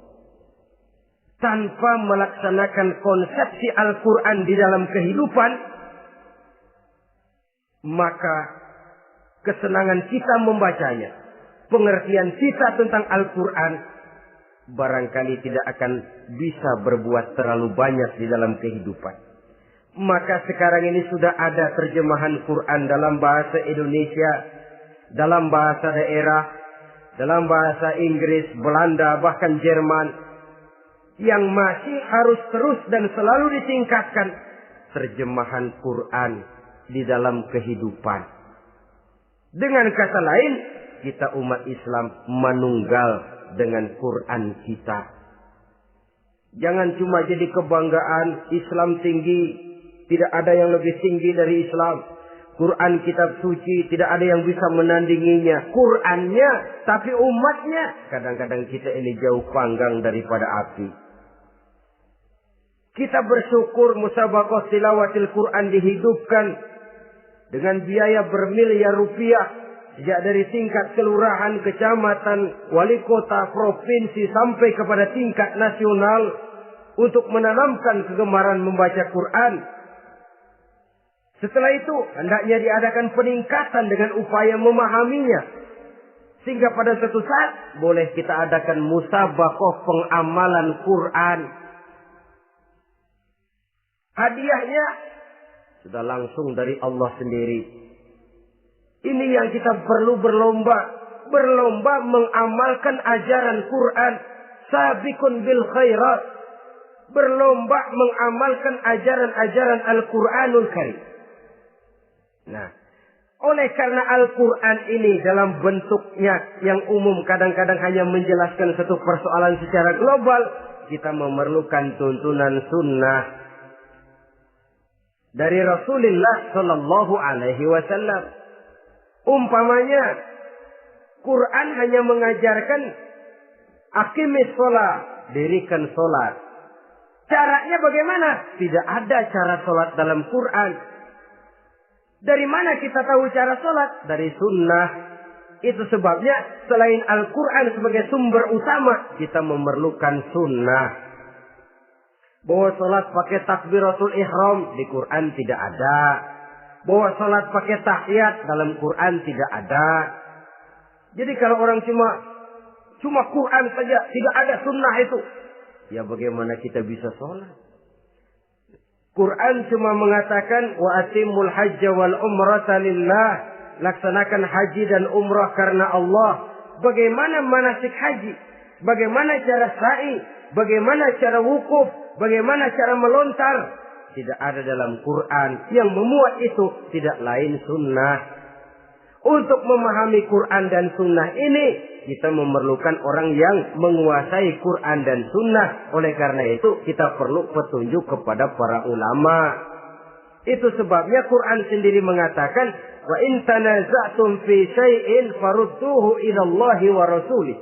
Tanpa melaksanakan konsepsi Al-Quran di dalam kehidupan, maka kesenangan kita membacanya, pengertian kita tentang Al-Quran, barangkali tidak akan bisa berbuat terlalu banyak di dalam kehidupan. Maka sekarang ini sudah ada terjemahan Quran dalam bahasa Indonesia, dalam bahasa daerah, dalam bahasa Inggris, Belanda, bahkan Jerman, yang masih harus terus dan selalu ditingkatkan terjemahan Quran di dalam kehidupan. Dengan kata lain, kita umat Islam menunggal dengan Quran kita. Jangan cuma jadi kebanggaan Islam tinggi, tidak ada yang lebih tinggi dari Islam. Quran kitab suci, tidak ada yang bisa menandinginya. Qurannya, tapi umatnya, kadang-kadang kita ini jauh panggang daripada api. Kita bersyukur musabaqah tilawatil Quran dihidupkan dengan biaya bermiliar rupiah. Sejak dari tingkat kelurahan, kecamatan, wali kota, provinsi, sampai kepada tingkat nasional. Untuk menanamkan kegemaran membaca Quran. Setelah itu, hendaknya diadakan peningkatan dengan upaya memahaminya. Sehingga pada suatu saat, boleh kita adakan musabaqah pengamalan Quran. Hadiahnya sudah langsung dari Allah sendiri. Ini yang kita perlu berlomba. Berlomba mengamalkan ajaran Quran. Sabiqun bil khairat. Berlomba mengamalkan ajaran-ajaran Al-Quranul Karim. Nah, oleh karena Al-Quran ini dalam bentuknya yang umum kadang-kadang hanya menjelaskan satu persoalan secara global, kita memerlukan tuntunan sunnah dari Rasulullah Sallallahu Alaihi Wasallam. Umpamanya, Quran hanya mengajarkan aqimis sholat, dirikan sholat. Caranya bagaimana? Tidak ada cara sholat dalam Quran. Dari mana kita tahu cara sholat? Dari sunnah. Itu sebabnya selain Al-Quran sebagai sumber utama, kita memerlukan sunnah. Bahwa sholat pakai takbiratul ihram di Quran tidak ada. Bahwa sholat pakai tahiyat dalam Quran tidak ada. Jadi kalau orang cuma Quran saja, tidak ada sunnah itu, ya bagaimana kita bisa sholat? Quran cuma mengatakan wa atimul hajja wal umrata lillah, laksanakan haji dan umrah karena Allah. Bagaimana manasik haji? Bagaimana cara sa'i? Bagaimana cara wukuf? Bagaimana cara melontar? Tidak ada dalam Quran. Yang memuat itu tidak lain sunnah. Untuk memahami Quran dan sunnah ini, kita memerlukan orang yang menguasai Quran dan sunnah. Oleh karena itu, kita perlu petunjuk kepada para ulama. Itu sebabnya Quran sendiri mengatakan, wa in tanaza'tum fi syai'in farudduhu ila Allahi wa rasulih.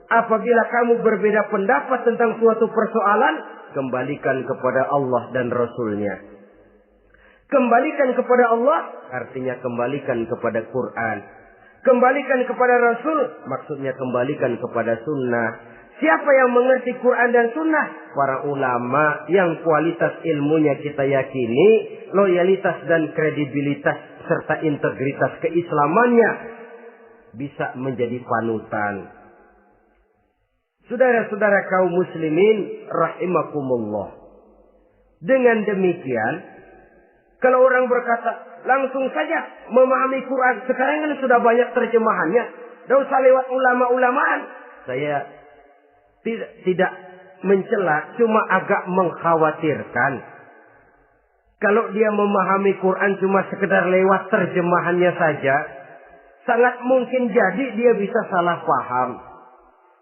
Apabila kamu berbeda pendapat tentang suatu persoalan, kembalikan kepada Allah dan Rasulnya. Kembalikan kepada Allah artinya kembalikan kepada Quran. Kembalikan kepada Rasul maksudnya kembalikan kepada sunnah. Siapa yang mengerti Quran dan sunnah? Para ulama yang kualitas ilmunya kita yakini, loyalitas dan kredibilitas serta integritas keislamannya bisa menjadi panutan. Saudara-saudara kaum muslimin rahimakumullah. Dengan demikian, kalau orang berkata, langsung saja memahami Quran. Sekarang kan sudah banyak terjemahannya. Tidak usah lewat ulama-ulamaan. Saya tidak mencela, cuma agak mengkhawatirkan. Kalau dia memahami Quran cuma sekedar lewat terjemahannya saja, sangat mungkin jadi dia bisa salah paham.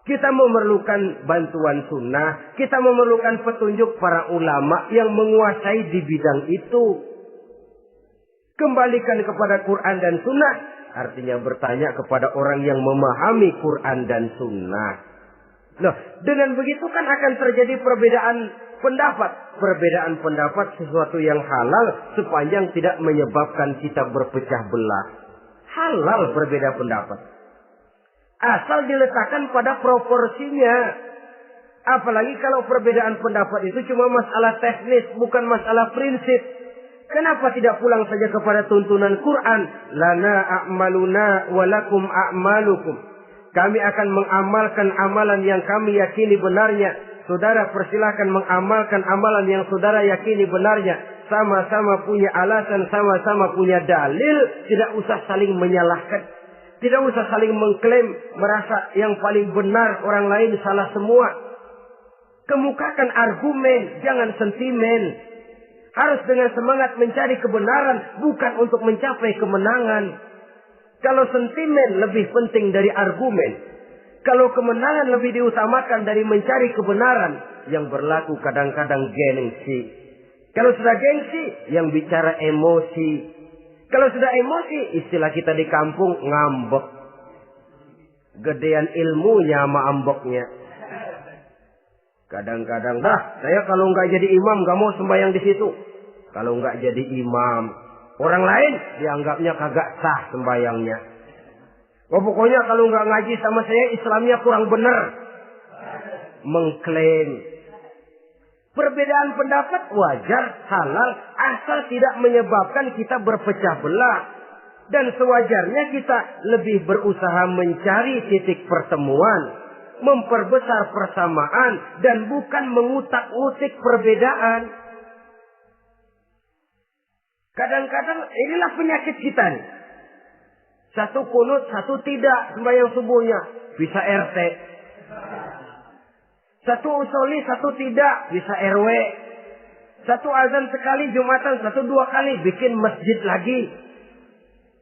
Kita memerlukan bantuan sunnah. Kita memerlukan petunjuk para ulama yang menguasai di bidang itu. Kembalikan kepada Quran dan sunnah. Artinya bertanya kepada orang yang memahami Quran dan sunnah. Loh, dengan begitu kan akan terjadi perbedaan pendapat. Perbedaan pendapat sesuatu yang halal sepanjang tidak menyebabkan kita berpecah belah. Halal berbeda pendapat. Asal diletakkan pada proporsinya. Apalagi kalau perbedaan pendapat itu cuma masalah teknis, bukan masalah prinsip. Kenapa tidak pulang saja kepada tuntunan Quran? Lana a'maluna walakum a'malukum. Kami akan mengamalkan amalan yang kami yakini benarnya. Saudara persilahkan mengamalkan amalan yang saudara yakini benarnya. Sama-sama punya alasan, sama-sama punya dalil. Tidak usah saling menyalahkan. Tidak usah saling mengklaim, merasa yang paling benar, orang lain salah semua. Kemukakan argumen, jangan sentimen. Harus dengan semangat mencari kebenaran, bukan untuk mencapai kemenangan. Kalau sentimen lebih penting dari argumen. Kalau kemenangan lebih diutamakan dari mencari kebenaran. Yang berlaku kadang-kadang gengsi. Kalau sudah gengsi, yang bicara emosi. Kalau sudah emosi, istilah kita di kampung, ngambek. Gedean ilmunya sama ambeknya. Kadang-kadang, saya kalau nggak jadi imam, nggak mau sembahyang di situ. Kalau nggak jadi imam, orang lain dianggapnya kagak sah sembayangnya. Pokoknya kalau nggak ngaji sama saya, Islamnya kurang benar. Mengklaim. Perbedaan pendapat wajar, halal, asal tidak menyebabkan kita berpecah belah. Dan sewajarnya kita lebih berusaha mencari titik pertemuan, memperbesar persamaan, dan bukan mengutak-utik perbedaan. Kadang-kadang inilah penyakit kita nih. Satu kunut, satu tidak sembahyang subuhnya. Bisa RT. Satu usoli, satu tidak. Bisa RW. Satu azan sekali Jumatan, satu dua kali. Bikin masjid lagi.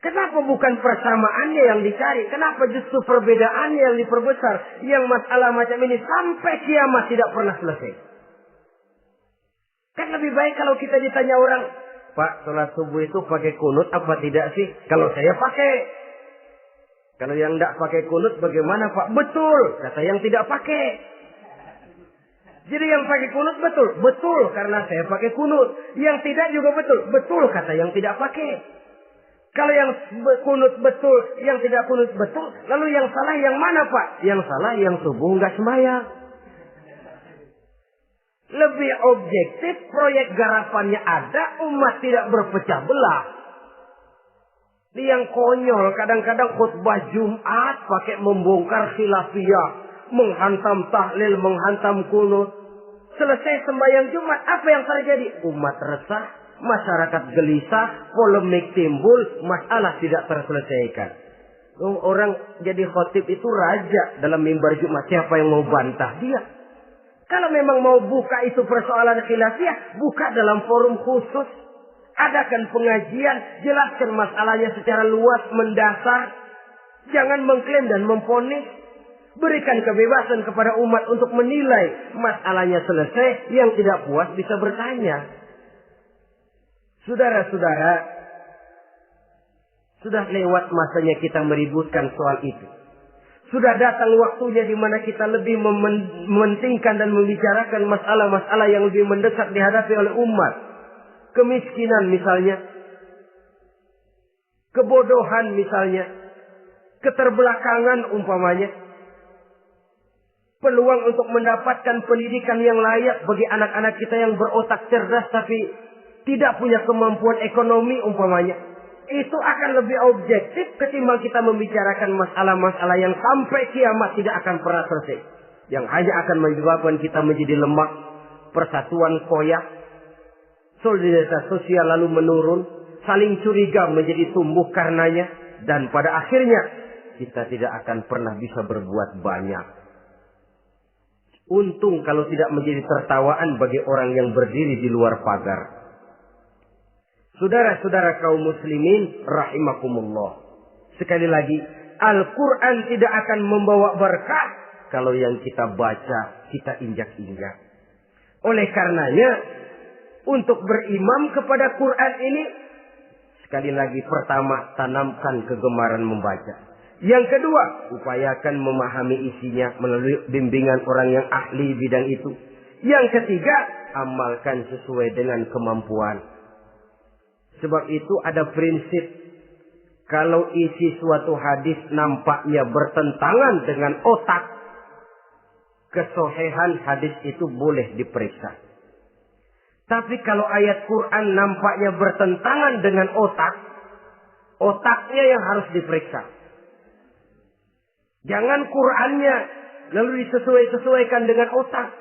Kenapa bukan persamaannya yang dicari? Kenapa justru perbedaannya yang diperbesar? Yang masalah macam ini sampai kiamat tidak pernah selesai. Kan lebih baik kalau kita ditanya orang, Pak, sholat subuh itu pakai kunut apa tidak sih? Kalau saya pakai. Kalau yang tidak pakai kunut bagaimana Pak? Betul, kata yang tidak pakai. Jadi yang pakai kunut betul. Betul karena saya pakai kunut. Yang tidak juga betul. Betul kata yang tidak pakai. Kalau yang kunut betul, yang tidak kunut betul. Lalu yang salah yang mana Pak? Yang salah yang subuh nggak sembahyang. Lebih objektif, proyek garapannya ada, umat tidak berpecah belah. Ini yang konyol, kadang-kadang khutbah Jumat pakai membongkar khilafiyah, menghantam tahlil, menghantam kunut. Selesai sembahyang Jumat, apa yang terjadi? Umat resah, masyarakat gelisah, polemik timbul, masalah tidak terselesaikan. Orang jadi khotib itu raja dalam mimbar Jumat, siapa yang mau bantah dia? Kalau memang mau buka itu persoalan khilafiyah, buka dalam forum khusus. Adakan pengajian, jelaskan masalahnya secara luas, mendasar. Jangan mengklaim dan memponis. Berikan kebebasan kepada umat untuk menilai masalahnya selesai. Yang tidak puas bisa bertanya. Saudara-saudara, sudah lewat masanya kita meributkan soal itu. Sudah datang waktunya di mana kita lebih mementingkan dan membicarakan masalah-masalah yang lebih mendesak dihadapi oleh umat. Kemiskinan misalnya, kebodohan misalnya, keterbelakangan umpamanya, peluang untuk mendapatkan pendidikan yang layak bagi anak-anak kita yang berotak cerdas tapi tidak punya kemampuan ekonomi umpamanya. Itu akan lebih objektif ketimbang kita membicarakan masalah-masalah yang sampai kiamat tidak akan pernah selesai. Yang hanya akan menyebabkan kita menjadi lemah, persatuan koyak, solidaritas sosial lalu menurun, saling curiga menjadi tumbuh karenanya, dan pada akhirnya kita tidak akan pernah bisa berbuat banyak. Untung kalau tidak menjadi tertawaan bagi orang yang berdiri di luar pagar. Saudara-saudara kaum muslimin rahimakumullah. Sekali lagi, Al-Quran tidak akan membawa berkah kalau yang kita baca, kita injak-injak. Oleh karenanya, untuk berimam kepada Quran ini, sekali lagi pertama, tanamkan kegemaran membaca. Yang kedua, upayakan memahami isinya melalui bimbingan orang yang ahli bidang itu. Yang ketiga, amalkan sesuai dengan kemampuan. Sebab itu ada prinsip, kalau isi suatu hadis nampaknya bertentangan dengan otak, kesohihan hadis itu boleh diperiksa. Tapi kalau ayat Quran nampaknya bertentangan dengan otak, otaknya yang harus diperiksa. Jangan Qurannya lalu disesuaikan dengan otak.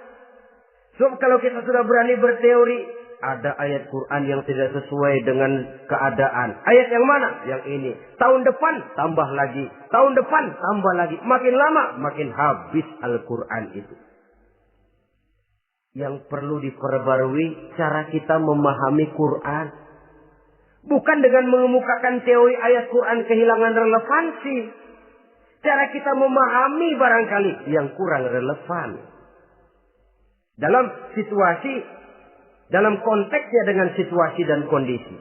Sebab kalau kita sudah berani berteori, ada ayat Quran yang tidak sesuai dengan keadaan. Ayat yang mana? Yang ini. Tahun depan tambah lagi. Tahun depan tambah lagi. Makin lama makin habis Al-Quran itu. Yang perlu diperbarui cara kita memahami Quran. Bukan dengan mengemukakan teori ayat Quran kehilangan relevansi. Cara kita memahami barangkali yang kurang relevan. Dalam situasi, dalam konteksnya dengan situasi dan kondisi.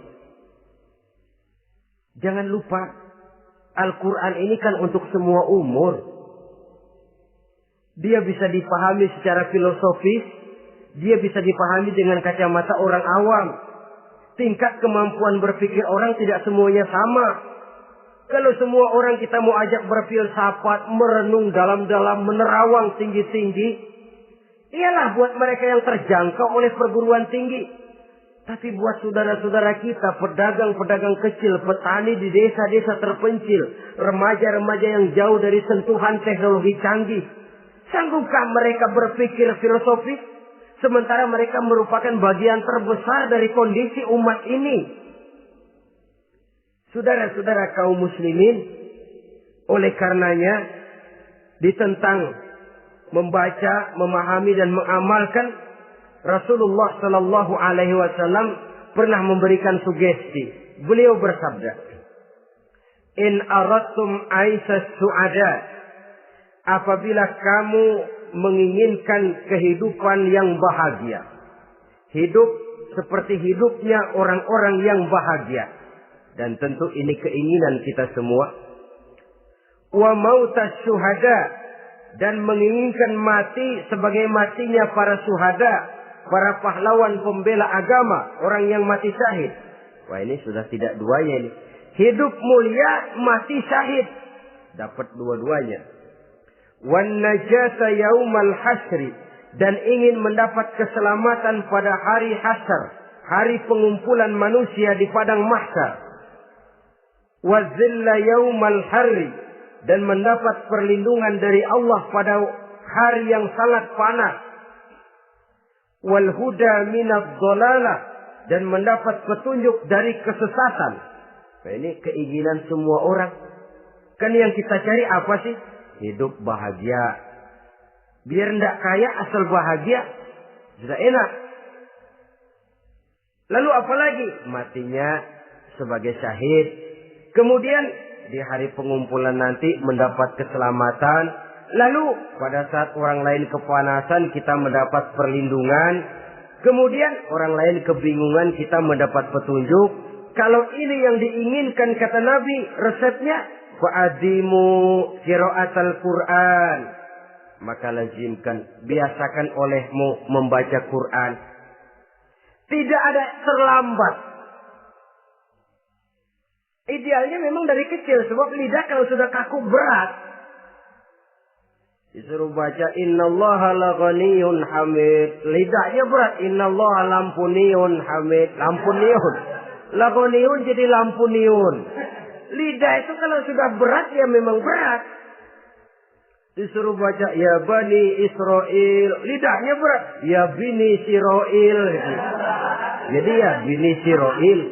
Jangan lupa, Al-Quran ini kan untuk semua umur. Dia bisa dipahami secara filosofis, dia bisa dipahami dengan kacamata orang awam. Tingkat kemampuan berpikir orang tidak semuanya sama. Kalau semua orang kita mau ajak berfilsafat, merenung dalam-dalam, menerawang tinggi-tinggi, ialah buat mereka yang terjangkau oleh perguruan tinggi. Tapi buat saudara-saudara kita, pedagang-pedagang kecil, petani di desa-desa terpencil, remaja-remaja yang jauh dari sentuhan teknologi canggih, sanggupkah mereka berpikir filosofis? Sementara mereka merupakan bagian terbesar dari kondisi umat ini. Saudara-saudara kaum muslimin, oleh karenanya ditentang membaca, memahami dan mengamalkan, Rasulullah Sallallahu Alaihi Wasallam pernah memberikan sugesti. Beliau bersabda, "In aradtum aisas su'ada," apabila kamu menginginkan kehidupan yang bahagia, hidup seperti hidupnya orang-orang yang bahagia, dan tentu ini keinginan kita semua, wa mautas syuhada, dan menginginkan mati sebagai matinya para syuhada, para pahlawan pembela agama, orang yang mati syahid. Wah, ini sudah tidak duanya ini. Hidup mulia, mati syahid. Dapat dua-duanya. Wan najata yaumal hasri, dan ingin mendapat keselamatan pada hari hasyar, hari pengumpulan manusia di padang mahsyar. Wa zilla yaumal harri, dan mendapat perlindungan dari Allah pada hari yang sangat panas. Wal huda minadh dhalalah, dan mendapat petunjuk dari kesesatan. Nah, ini keinginan semua orang. Kan yang kita cari apa sih? Hidup bahagia. Biar ndak kaya asal bahagia, sudah enak. Lalu apa lagi? Matinya sebagai syahid. Kemudian di hari pengumpulan nanti mendapat keselamatan. Lalu pada saat orang lain kepanasan kita mendapat perlindungan. Kemudian orang lain kebingungan kita mendapat petunjuk. Kalau ini yang diinginkan kata Nabi, resepnya fa'adimu qiraatal Quran. Maka lazimkan, biasakan olehmu membaca Quran. Tidak ada terlambat. Idealnya memang dari kecil, sebab lidah kalau sudah kaku berat. Disuruh baca innallaha laghaniyun hamid. Lidahnya berat. Innallaha lampuniyun hamid. Lampuniyun. Laghaniyun jadi lampuniyun. Lidah itu kalau sudah berat ya memang berat. Disuruh baca ya bani Israel. Lidahnya berat. Ya bini Siroil. Jadi ya bini Siroil.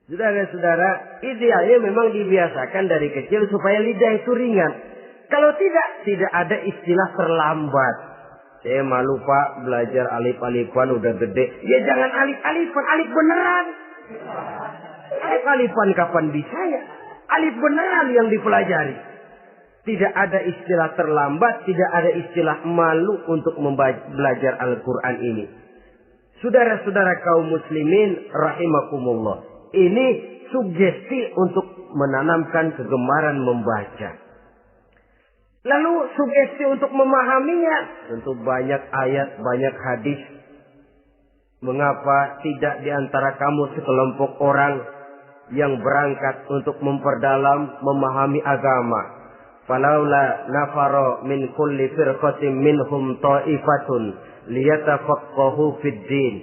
Saudara-saudara, idealnya memang dibiasakan dari kecil supaya lidah itu ringan. Kalau tidak ada istilah terlambat. Saya malu Pak, belajar alif-alifan udah gede. Ya jangan alif-alifan, alif beneran. Alif-alifan kapan bisa ya? Alif beneran yang dipelajari. Tidak ada istilah terlambat, tidak ada istilah malu untuk belajar Al-Quran ini. Saudara-saudara kaum muslimin rahimakumullah. Ini sugesti untuk menanamkan kegemaran membaca. Lalu sugesti untuk memahaminya, tentu banyak ayat, banyak hadis. Mengapa tidak di antara kamu sekelompok orang yang berangkat untuk memperdalam, memahami agama? Falaula nafaro min kulli firqatin minhum ta'ifatun liyatafaqahu fid din.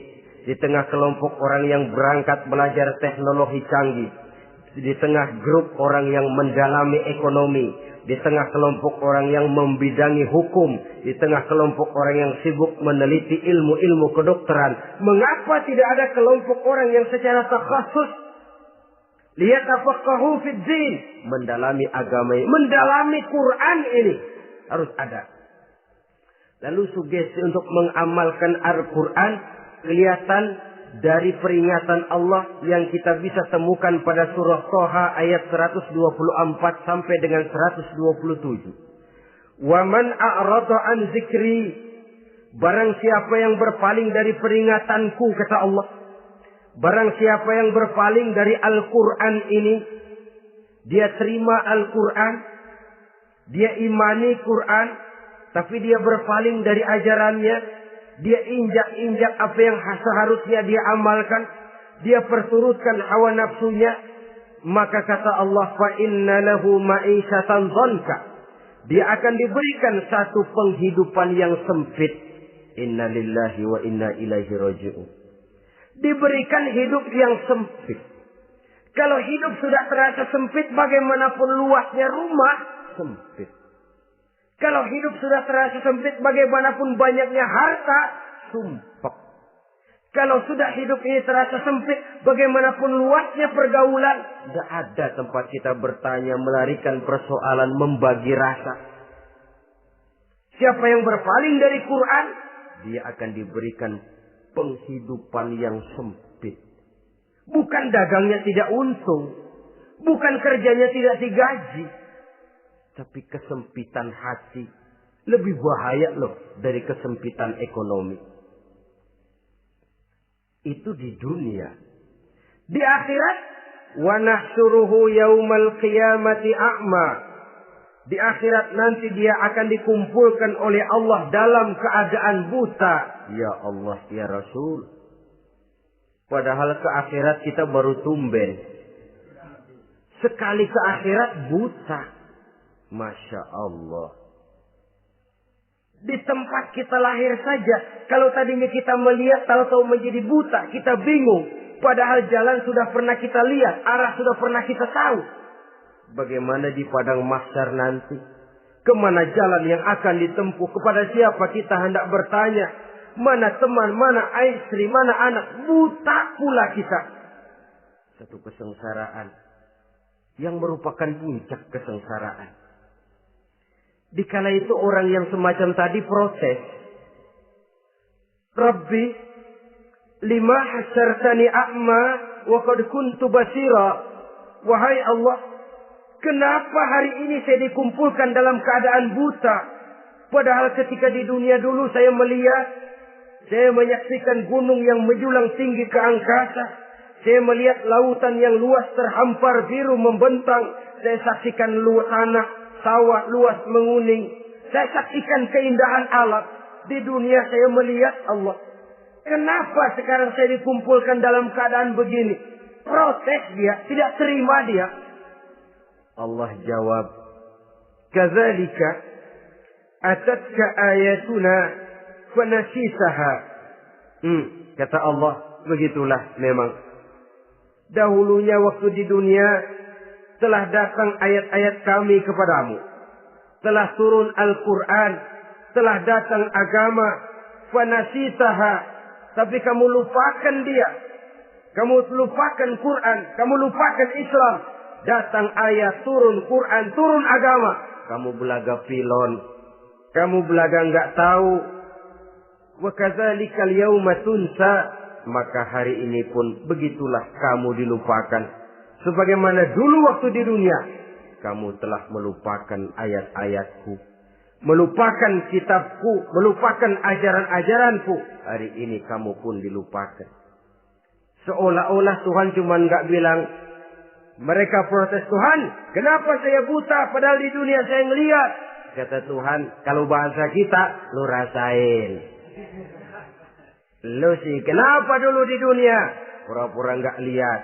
Di tengah kelompok orang yang berangkat belajar teknologi canggih, di tengah grup orang yang mendalami ekonomi, di tengah kelompok orang yang membidangi hukum, di tengah kelompok orang yang sibuk meneliti ilmu-ilmu kedokteran, mengapa tidak ada kelompok orang yang secara takhasus liyatafaqahu fid din, mendalami agama ini, mendalami Quran ini, harus ada. Lalu sugesti untuk mengamalkan Al-Quran kelihatan dari peringatan Allah yang kita bisa temukan pada surah Toha ayat 124 sampai dengan 127. Wa man a'rada an zikri, barang siapa yang berpaling dari peringatanku, kata Allah. Barang siapa yang berpaling dari Al-Quran ini, dia terima Al-Quran, dia imani Quran, tapi dia berpaling dari ajarannya, dia injak-injak apa yang seharusnya dia amalkan, dia perturutkan hawa nafsunya, maka kata Allah, fa inna lahu ma'isyatan dhanka, dia akan diberikan satu penghidupan yang sempit. Inna lillahi wa inna ilaihi raji'un. Diberikan hidup yang sempit. Kalau hidup sudah terasa sempit, bagaimanapun luasnya rumah, sempit. Kalau hidup sudah terasa sempit, bagaimanapun banyaknya harta, sumpek. Kalau sudah hidup ini terasa sempit, bagaimanapun luasnya pergaulan, tidak ada tempat kita bertanya, melarikan persoalan, membagi rasa. Siapa yang berpaling dari Quran, dia akan diberikan penghidupan yang sempit. Bukan dagangnya tidak untung, bukan kerjanya tidak digaji, tapi kesempitan hati lebih bahaya loh dari kesempitan ekonomi. Itu di dunia. Di akhirat, wa nahsyuruhu yaumal qiyamati a'ma. Di akhirat nanti dia akan dikumpulkan oleh Allah dalam keadaan buta. Ya Allah, ya Rasul. Padahal ke akhirat kita baru tumben. Sekali ke akhirat buta. Masya Allah. Di tempat kita lahir saja, kalau tadinya kita melihat, tahu-tahu menjadi buta, kita bingung. Padahal jalan sudah pernah kita lihat, arah sudah pernah kita tahu. Bagaimana di padang mahsyar nanti? Kemana jalan yang akan ditempuh? Kepada siapa kita hendak bertanya? Mana teman, mana istri, mana anak? Buta pula kita. Satu kesengsaraan yang merupakan puncak kesengsaraan. Dikala itu orang yang semacam tadi protes. Rabbi, lima hasyartani a'ma wa qad kuntu basira. Wahai Allah, kenapa hari ini saya dikumpulkan dalam keadaan buta? Padahal ketika di dunia dulu saya melihat, saya menyaksikan gunung yang menjulang tinggi ke angkasa. Saya melihat lautan yang luas terhampar biru membentang. Saya saksikan luas tanah, sawah luas menguning. Saya saksikan keindahan alam. Di dunia saya melihat Allah. Kenapa sekarang saya dikumpulkan dalam keadaan begini? Protes dia, tidak terima dia. Allah jawab, kadzalika atatka ayatuna fanasisaha. Kata Allah, begitulah memang. Dahulunya waktu di dunia telah datang ayat-ayat kami kepadamu. Telah turun Al-Quran. Telah datang agama. Fanasisaha. Tapi kamu lupakan dia. Kamu lupakan Quran. Kamu lupakan Islam. Datang ayat, turun Quran, turun agama. Kamu belaga pilon. Kamu belaga enggak tahu. Wa kadzalikal yauma tunsa. Maka hari ini pun begitulah kamu dilupakan. Sebagaimana dulu waktu di dunia, kamu telah melupakan ayat-ayatku. Melupakan kitabku. Melupakan ajaran-ajaranku. Hari ini kamu pun dilupakan. Seolah-olah Tuhan cuma enggak bilang, Mereka protes, Tuhan, kenapa saya buta padahal di dunia saya ngelihat? Kata Tuhan, kalau bahasa kita, lu rasain. Lu sih, kenapa dulu di dunia? Pura-pura nggak lihat.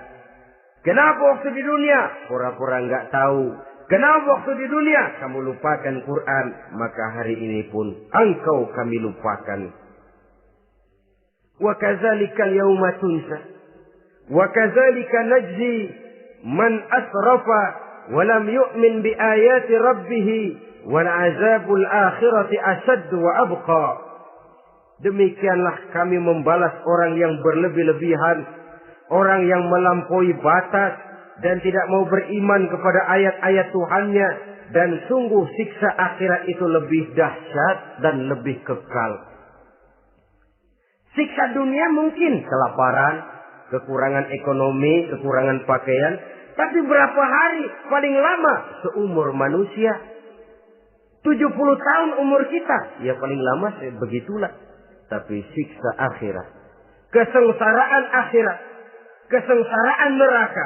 Kenapa waktu di dunia? Pura-pura nggak tahu. Kenapa waktu di dunia? Kamu lupakan Quran. Maka hari ini pun engkau kami lupakan. Wa kadzalika al-yawma tunsa. Wa kadzalika najzi man asrafa wa lam yu'min bi ayati rabbih wal azabul akhirati asad wa abqa. Demikianlah kami membalas orang yang berlebih-lebihan, orang yang melampaui batas dan tidak mau beriman kepada ayat-ayat Tuhannya, dan sungguh siksa akhirat itu lebih dahsyat dan lebih kekal. Siksa dunia mungkin kelaparan, kekurangan ekonomi, kekurangan pakaian, tapi berapa hari paling lama seumur manusia? 70 tahun umur kita, ya paling lama begitulah. Tapi siksa akhirat, kesengsaraan akhirat, kesengsaraan neraka,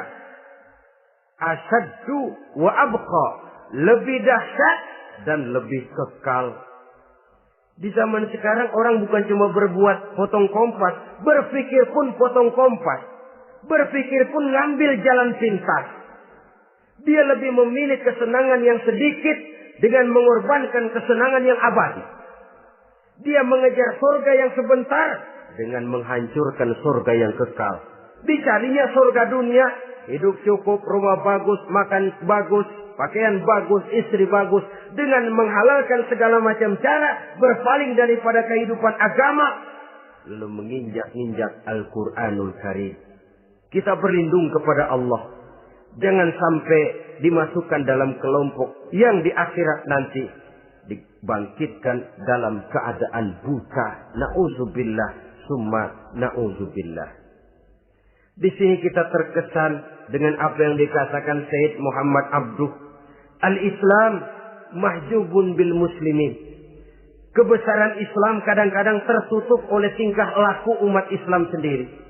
asyaddu wa abqa, lebih dahsyat dan lebih kekal. Di zaman sekarang orang bukan cuma berbuat potong kompas, berpikir pun potong kompas, berpikir pun ngambil jalan pintas. Dia lebih memilih kesenangan yang sedikit dengan mengorbankan kesenangan yang abadi. Dia mengejar surga yang sebentar dengan menghancurkan surga yang kekal. Dicarinya surga dunia, hidup cukup, rumah bagus, makan bagus, pakaian bagus, istri bagus, dengan menghalalkan segala macam cara, berpaling daripada kehidupan agama, lalu menginjak-injak Al-Quranul Karim. Kita berlindung kepada Allah. Jangan sampai dimasukkan dalam kelompok yang di akhirat nanti dibangkitkan dalam keadaan buta. Na'udzubillah summa na'udzubillah. Di sini kita terkesan dengan apa yang dikatakan Sayyid Muhammad Abduh. Al-Islam mahjubun bil muslimin. Kebesaran Islam kadang-kadang tertutup oleh tingkah laku umat Islam sendiri.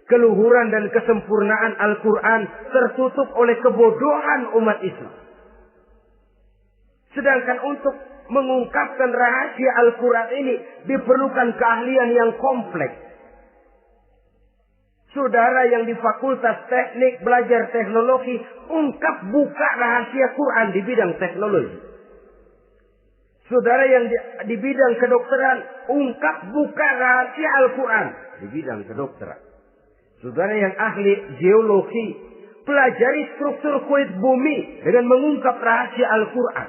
Keluhuran dan kesempurnaan Al-Quran tertutup oleh kebodohan umat Islam. Sedangkan untuk mengungkapkan rahasia Al-Quran ini diperlukan keahlian yang kompleks. Saudara yang di Fakultas Teknik belajar teknologi, ungkap buka rahasia Quran di bidang teknologi. Saudara yang di bidang kedokteran, ungkap buka rahasia Al-Quran di bidang kedokteran. Saudara yang ahli geologi, pelajari struktur kulit bumi dengan mengungkap rahasia Al-Quran.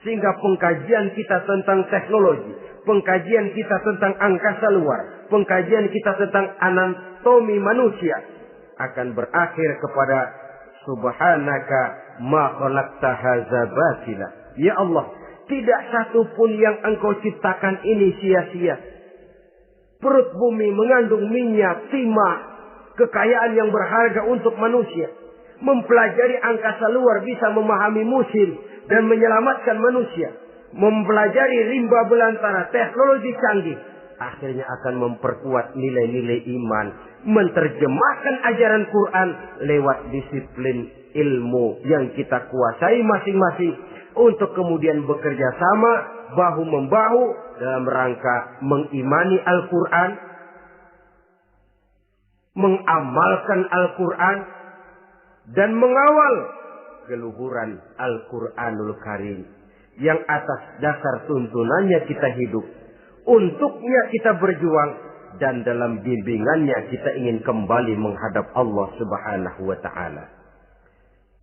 Sehingga pengkajian kita tentang teknologi, pengkajian kita tentang angkasa luar, pengkajian kita tentang anatomi manusia akan berakhir kepada Subhanaka ma khalaqta hadza batila. Ya Allah, tidak satu pun yang Engkau ciptakan ini sia-sia. Perut bumi mengandung minyak, timah, kekayaan yang berharga untuk manusia. Mempelajari angkasa luar bisa memahami musim dan menyelamatkan manusia. Mempelajari rimba belantara, teknologi canggih, akhirnya akan memperkuat nilai-nilai iman. Menerjemahkan ajaran Quran lewat disiplin ilmu yang kita kuasai masing-masing, untuk kemudian bekerja sama bahu-membahu dalam rangka mengimani Al-Quran, mengamalkan Al-Quran, dan mengawal keluhuran Al-Quranul Karim yang atas dasar tuntunannya kita hidup, untuknya kita berjuang, dan dalam bimbingannya kita ingin kembali menghadap Allah Subhanahu wa Ta'ala.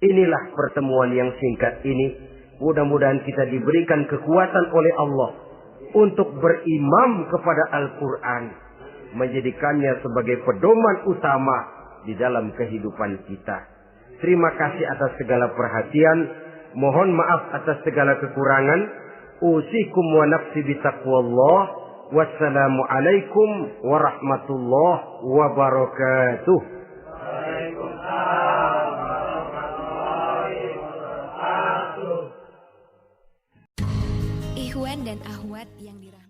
Inilah pertemuan yang singkat ini. Mudah-mudahan kita diberikan kekuatan oleh Allah untuk berimam kepada Al-Quran, menjadikannya sebagai pedoman utama di dalam kehidupan kita. Terima kasih atas segala perhatian. Mohon maaf atas segala kekurangan. Usikum wa nafsi bitaqwallah. Wassalamualaikum warahmatullahi wabarakatuh. Ikhwan dan akhwat yang dirahmati